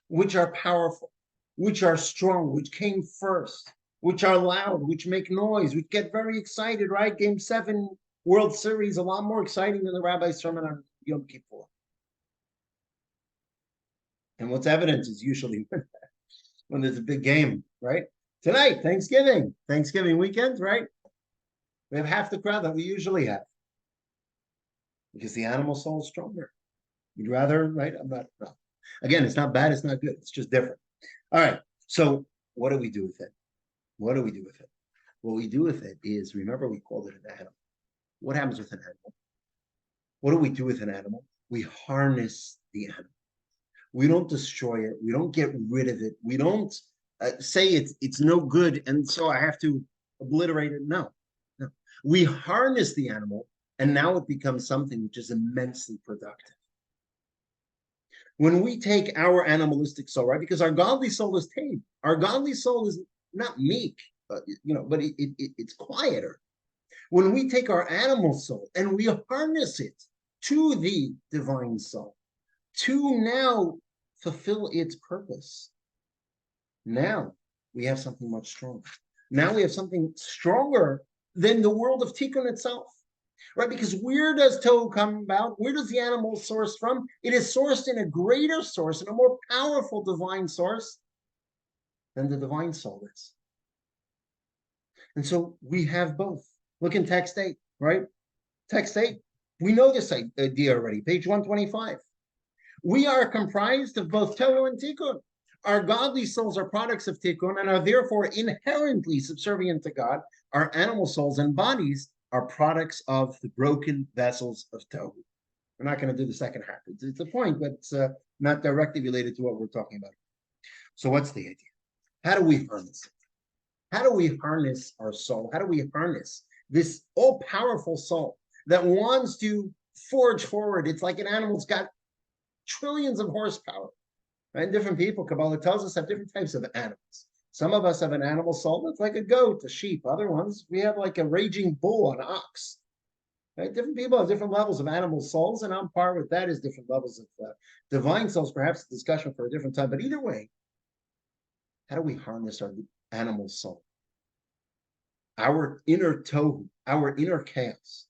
which are powerful, which are strong, which came first, which are loud, which make noise, which get very excited, right? Game 7 World Series, a lot more exciting than the rabbi's sermon on Yom Kippur. And what's evident is usually when there's a big game, right? Tonight, Thanksgiving weekend, right? We have half the crowd that we usually have because the animal soul is stronger. You'd rather, right? No. Again, it's not bad, it's not good, it's just different. All right, so what do we do with it? What do we do with it? What we do with it is, remember we called it an animal. What happens with an animal? What do we do with an animal? We harness the animal. We don't destroy it. We don't get rid of it. We don't say it's no good, and so I have to obliterate it. No. We harness the animal, and now it becomes something which is immensely productive. When we take our animalistic soul, right? Because our godly soul is tame. Our godly soul is not meek, but it's quieter. When we take our animal soul and we harness it to the divine soul, to now fulfill its purpose, now we have something much stronger. Now we have something stronger than the world of Tikkun itself, right? Because where does Tohu come about? Where does the animal source from? It is sourced in a greater source, in a more powerful divine source than the divine soul is. And so we have both. Look in text 8, right? Text 8, we know this idea already, page 125. We are comprised of both Tohu and Tikkun. Our godly souls are products of Tikkun and are therefore inherently subservient to God. Our animal souls and bodies are products of the broken vessels of Tohu. We're not going to do the second half. It's a point, but it's not directly related to what we're talking about. So what's the idea? How do we harness it? How do we harness our soul? How do we harness this all-powerful soul that wants to forge forward? It's like an animal's got trillions of horsepower, right? Different people, Kabbalah tells us, have different types of animals. Some of us have an animal soul that's like a goat, a sheep. Other ones, we have like a raging bull, an ox. Right? Different people have different levels of animal souls, and on par with that is different levels of divine souls, perhaps a discussion for a different time. But either way, how do we harness our animal soul? Our inner tohu, our inner chaos,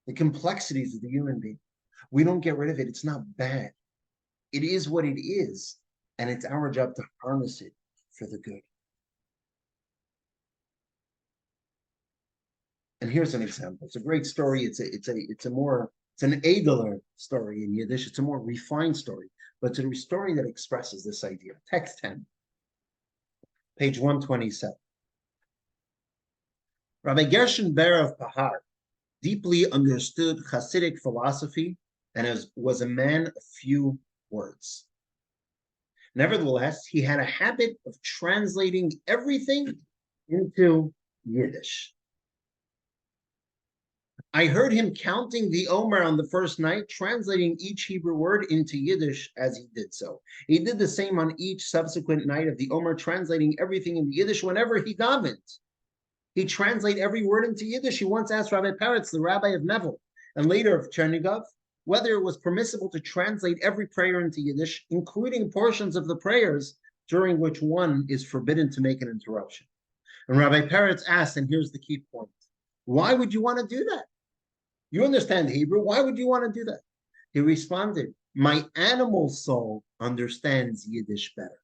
the complexities of the human being. We don't get rid of it. It's not bad. It is what it is, and it's our job to harness it for the good. And here's an example. It's a great story. It's an edler story in Yiddish. It's a more refined story, but it's a story that expresses this idea. Text 10, page 127. Rabbi Gershon Ber of Pahar deeply understood Hasidic philosophy and was a man of few words. Nevertheless, he had a habit of translating everything into Yiddish. I heard him counting the Omer on the first night, translating each Hebrew word into Yiddish as he did so. He did the same on each subsequent night of the Omer, translating everything into Yiddish whenever he davened. He translated every word into Yiddish. He once asked Rabbi Peretz, the rabbi of Nevel, and later of Chernigov, whether it was permissible to translate every prayer into Yiddish, including portions of the prayers during which one is forbidden to make an interruption. And Rabbi Peretz asked, and here's the key point, why would you want to do that? You understand Hebrew, why would you want to do that? He responded, My animal soul understands Yiddish better.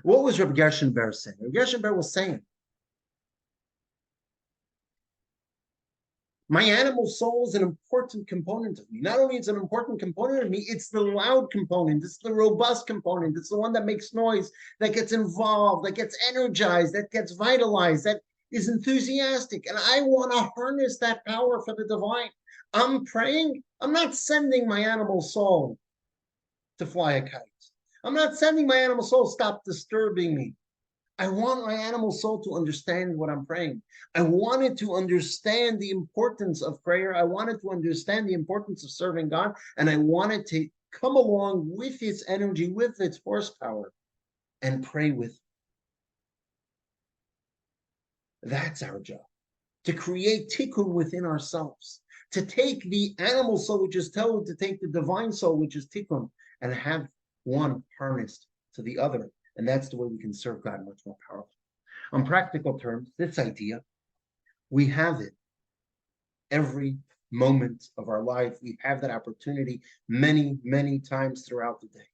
What was Rabbi Gershon Ber saying? Rabbi Gershon Ber was saying, my animal soul is an important component of me. Not only is it an important component of me, it's the loud component, it's the robust component, it's the one that makes noise, that gets involved, that gets energized, that gets vitalized, that is enthusiastic. And I want to harness that power for the divine. I'm praying, I'm not sending my animal soul to fly a kite. I'm not sending my animal soul, stop disturbing me. I want my animal soul to understand what I'm praying. I wanted to understand the importance of prayer. I wanted to understand the importance of serving God. And I wanted to come along with its energy, with its horsepower, and pray with it. That's our job. To create tikkun within ourselves. To take the animal soul, which is told, to take the divine soul, which is tikkun, and have one harnessed to the other. And that's the way we can serve God much more powerfully. On practical terms, this idea, we have it every moment of our life. We have that opportunity many, many times throughout the day.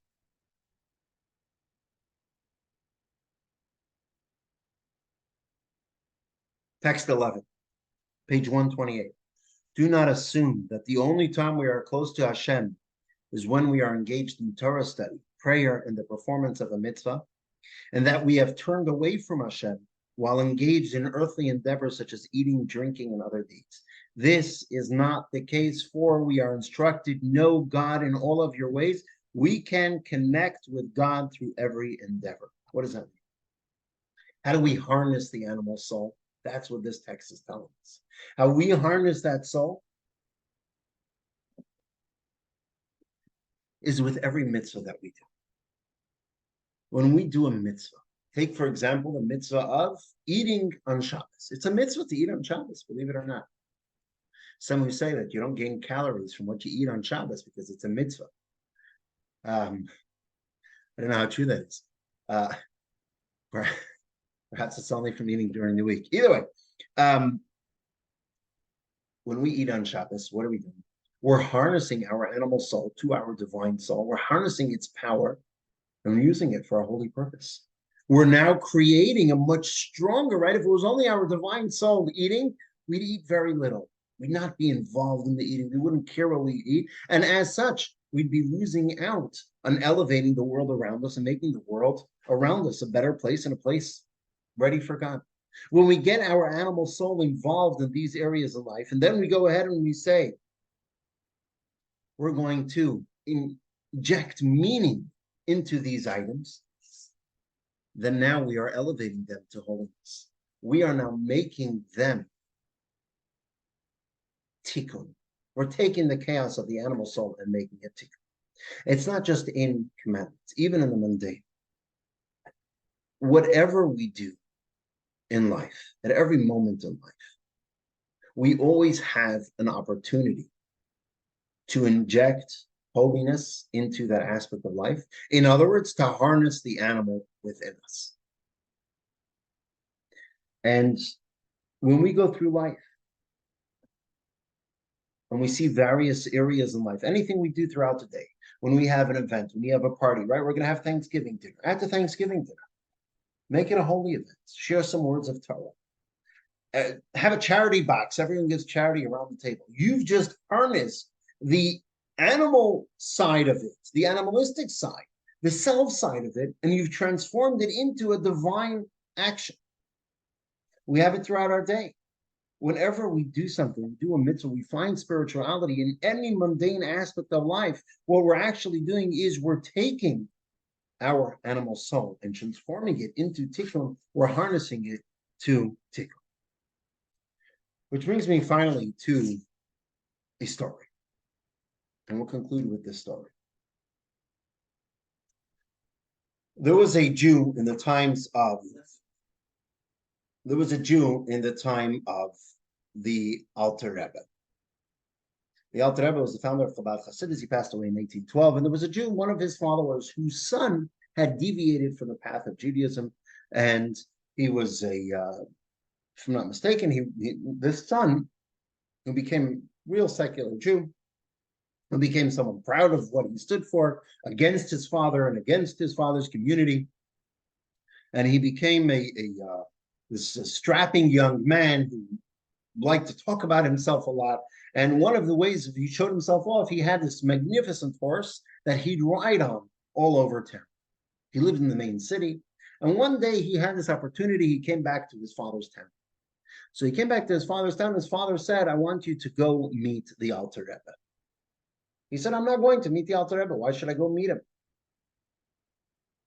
Text 11, page 128. Do not assume that the only time we are close to Hashem is when we are engaged in Torah study, prayer, and the performance of a mitzvah, and that we have turned away from Hashem while engaged in earthly endeavors such as eating, drinking, and other deeds. This is not the case, for we are instructed, know God in all of your ways. We can connect with God through every endeavor. What does that mean? How do we harness the animal soul? That's what this text is telling us. How we harness that soul is with every mitzvah that we do. When we do a mitzvah, take, for example, the mitzvah of eating on Shabbos. It's a mitzvah to eat on Shabbos, believe it or not. Some who say that you don't gain calories from what you eat on Shabbos because it's a mitzvah. I don't know how true that is. Perhaps it's only from eating during the week. Either way, when we eat on Shabbos, what are we doing? We're harnessing our animal soul to our divine soul. We're harnessing its power and using it for a holy purpose. We're now creating a much stronger, right? If it was only our divine soul eating, we'd eat very little. We'd not be involved in the eating. We wouldn't care what we eat. And as such, we'd be losing out on elevating the world around us and making the world around us a better place and a place ready for God. When we get our animal soul involved in these areas of life, and then we go ahead and we say, we're going to inject meaning into these items, then now we are elevating them to holiness. We are now making them tikkun. We're taking the chaos of the animal soul and making it tikkun. It's not just in commandments, even in the mundane. Whatever we do in life, at every moment in life, we always have an opportunity to inject holiness into that aspect of life. In other words, to harness the animal within us. And when we go through life, when we see various areas in life, anything we do throughout the day, when we have an event, when we have a party, right? We're going to have Thanksgiving dinner. At the Thanksgiving dinner, make it a holy event. Share some words of Torah. Have a charity box. Everyone gives charity around the table. You've just harnessed the animal side of it, the animalistic side, the self side of it, and you've transformed it into a divine action. We have it throughout our day. Whenever we do something, we do a mitzvah, we find spirituality in any mundane aspect of life. What we're actually doing is we're taking our animal soul and transforming it into tikkun. We're harnessing it to tikkun. Which brings me finally to a story. And we'll conclude with this story. There was a Jew in the time of the Alter Rebbe. The Alter Rebbe was the founder of Chabad Hasidus. He passed away in 1812. And there was a Jew, one of his followers, whose son had deviated from the path of Judaism. And he was if I'm not mistaken, this son, who became a real secular Jew, He became someone proud of what he stood for against his father and against his father's community. And he became this strapping young man who liked to talk about himself a lot. And one of the ways he showed himself off, he had this magnificent horse that he'd ride on all over town. He lived in the main city. And one day he had this opportunity. He came back to his father's town. So he came back to his father's town. His father said, I want you to go meet the Alter Rebbe. He said, I'm not going to meet the Alter Rebbe. Why should I go meet him?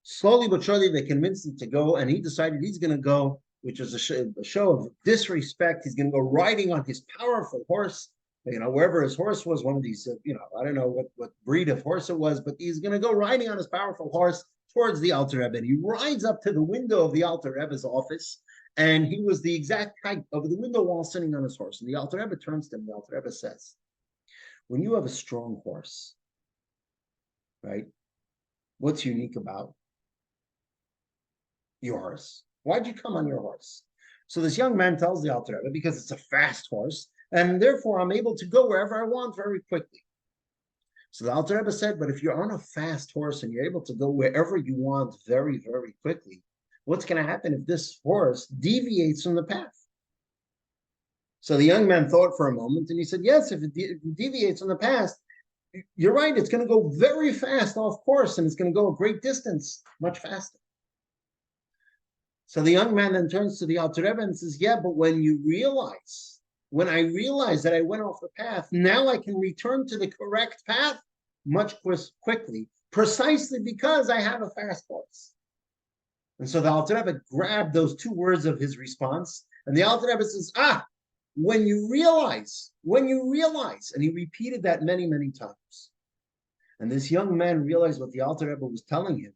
Slowly but surely, they convinced him to go, and he decided he's going to go, which is a show of disrespect. He's going to go riding on his powerful horse, wherever his horse was, one of these, I don't know what breed of horse it was, but he's going to go riding on his powerful horse towards the Alter Rebbe. And he rides up to the window of the Alter Rebbe's office, and he was the exact height of the window wall sitting on his horse. And the Alter Rebbe turns to him. The Alter Rebbe says, when you have a strong horse, right, what's unique about your horse? Why'd you come on your horse? So this young man tells the Alter Rebbe, because it's a fast horse, and therefore I'm able to go wherever I want very quickly. So the Alter Rebbe said, but if you're on a fast horse and you're able to go wherever you want very, very quickly, what's going to happen if this horse deviates from the path? So the young man thought for a moment, and he said, yes, if it deviates from the path, you're right, it's going to go very fast off course, and it's going to go a great distance, much faster. So the young man then turns to the Alter Rebbe and says, yeah, but when I realize that I went off the path, now I can return to the correct path much quickly, precisely because I have a fast horse. And so the Alter Rebbe grabbed those two words of his response, and the Alter Rebbe says, when you realize, and he repeated that many, many times. And this young man realized what the Alter Rebbe was telling him,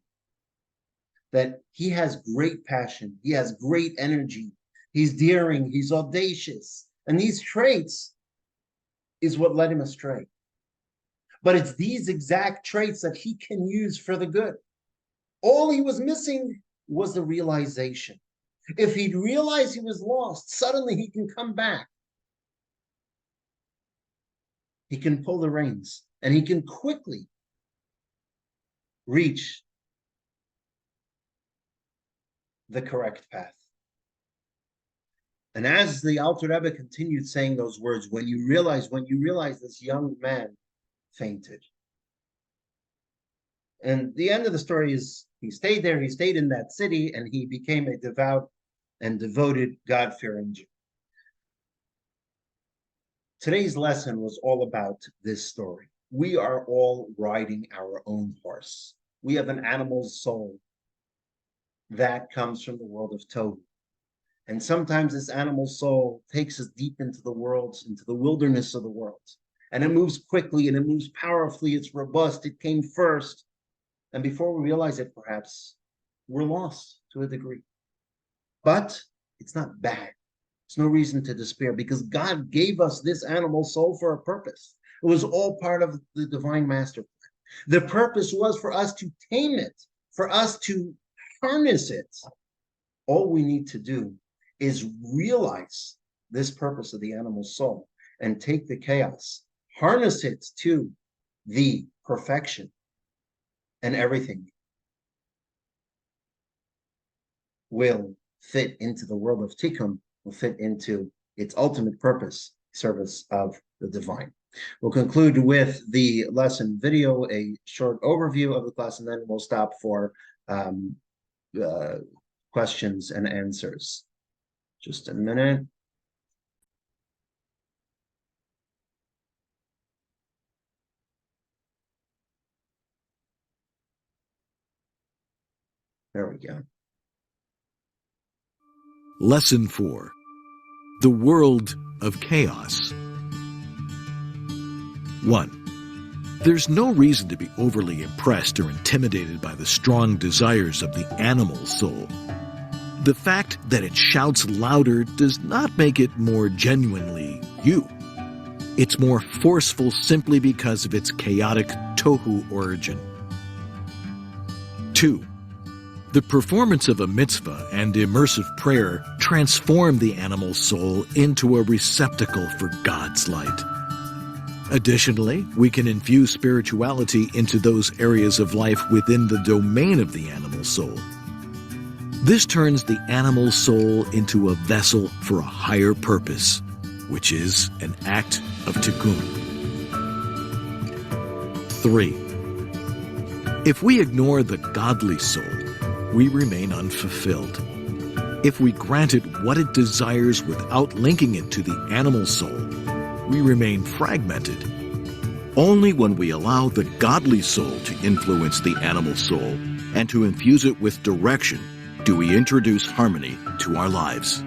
that he has great passion, he has great energy, he's daring, he's audacious, and these traits is what led him astray. But it's these exact traits that he can use for the good. All he was missing was the realization. If he'd realized he was lost, suddenly he can come back. He can pull the reins, and he can quickly reach the correct path. And as the Alter Rebbe continued saying those words, when you realize, this young man fainted. And the end of the story is he stayed there, he stayed in that city, and he became a devout and devoted, God-fearing Jew. Today's lesson was all about this story. We are all riding our own horse. We have an animal's soul that comes from the world of Tohu. And sometimes this animal soul takes us deep into the world, into the wilderness of the world. And it moves quickly and it moves powerfully. It's robust. It came first. And before we realize it, perhaps we're lost to a degree. But it's not bad. There's no reason to despair, because God gave us this animal soul for a purpose. It was all part of the divine master plan. The purpose was for us to tame it, for us to harness it. All we need to do is realize this purpose of the animal soul and take the chaos, harness it to the perfection, and everything will fit into the world of Tikkun, will fit into its ultimate purpose, service of the divine. We'll conclude with the lesson video, a short overview of the class, and then we'll stop for questions and answers. Just a minute. There we go. Lesson 4. The World of Chaos. 1. There's no reason to be overly impressed or intimidated by the strong desires of the animal soul. The fact that it shouts louder does not make it more genuinely you. It's more forceful simply because of its chaotic tohu origin. 2. The performance of a mitzvah and immersive prayer transform the animal soul into a receptacle for God's light. Additionally, we can infuse spirituality into those areas of life within the domain of the animal soul. This turns the animal soul into a vessel for a higher purpose, which is an act of tikkun. 3. If we ignore the godly soul, we remain unfulfilled. If we grant it what it desires without linking it to the animal soul, we remain fragmented. Only when we allow the godly soul to influence the animal soul and to infuse it with direction do we introduce harmony to our lives.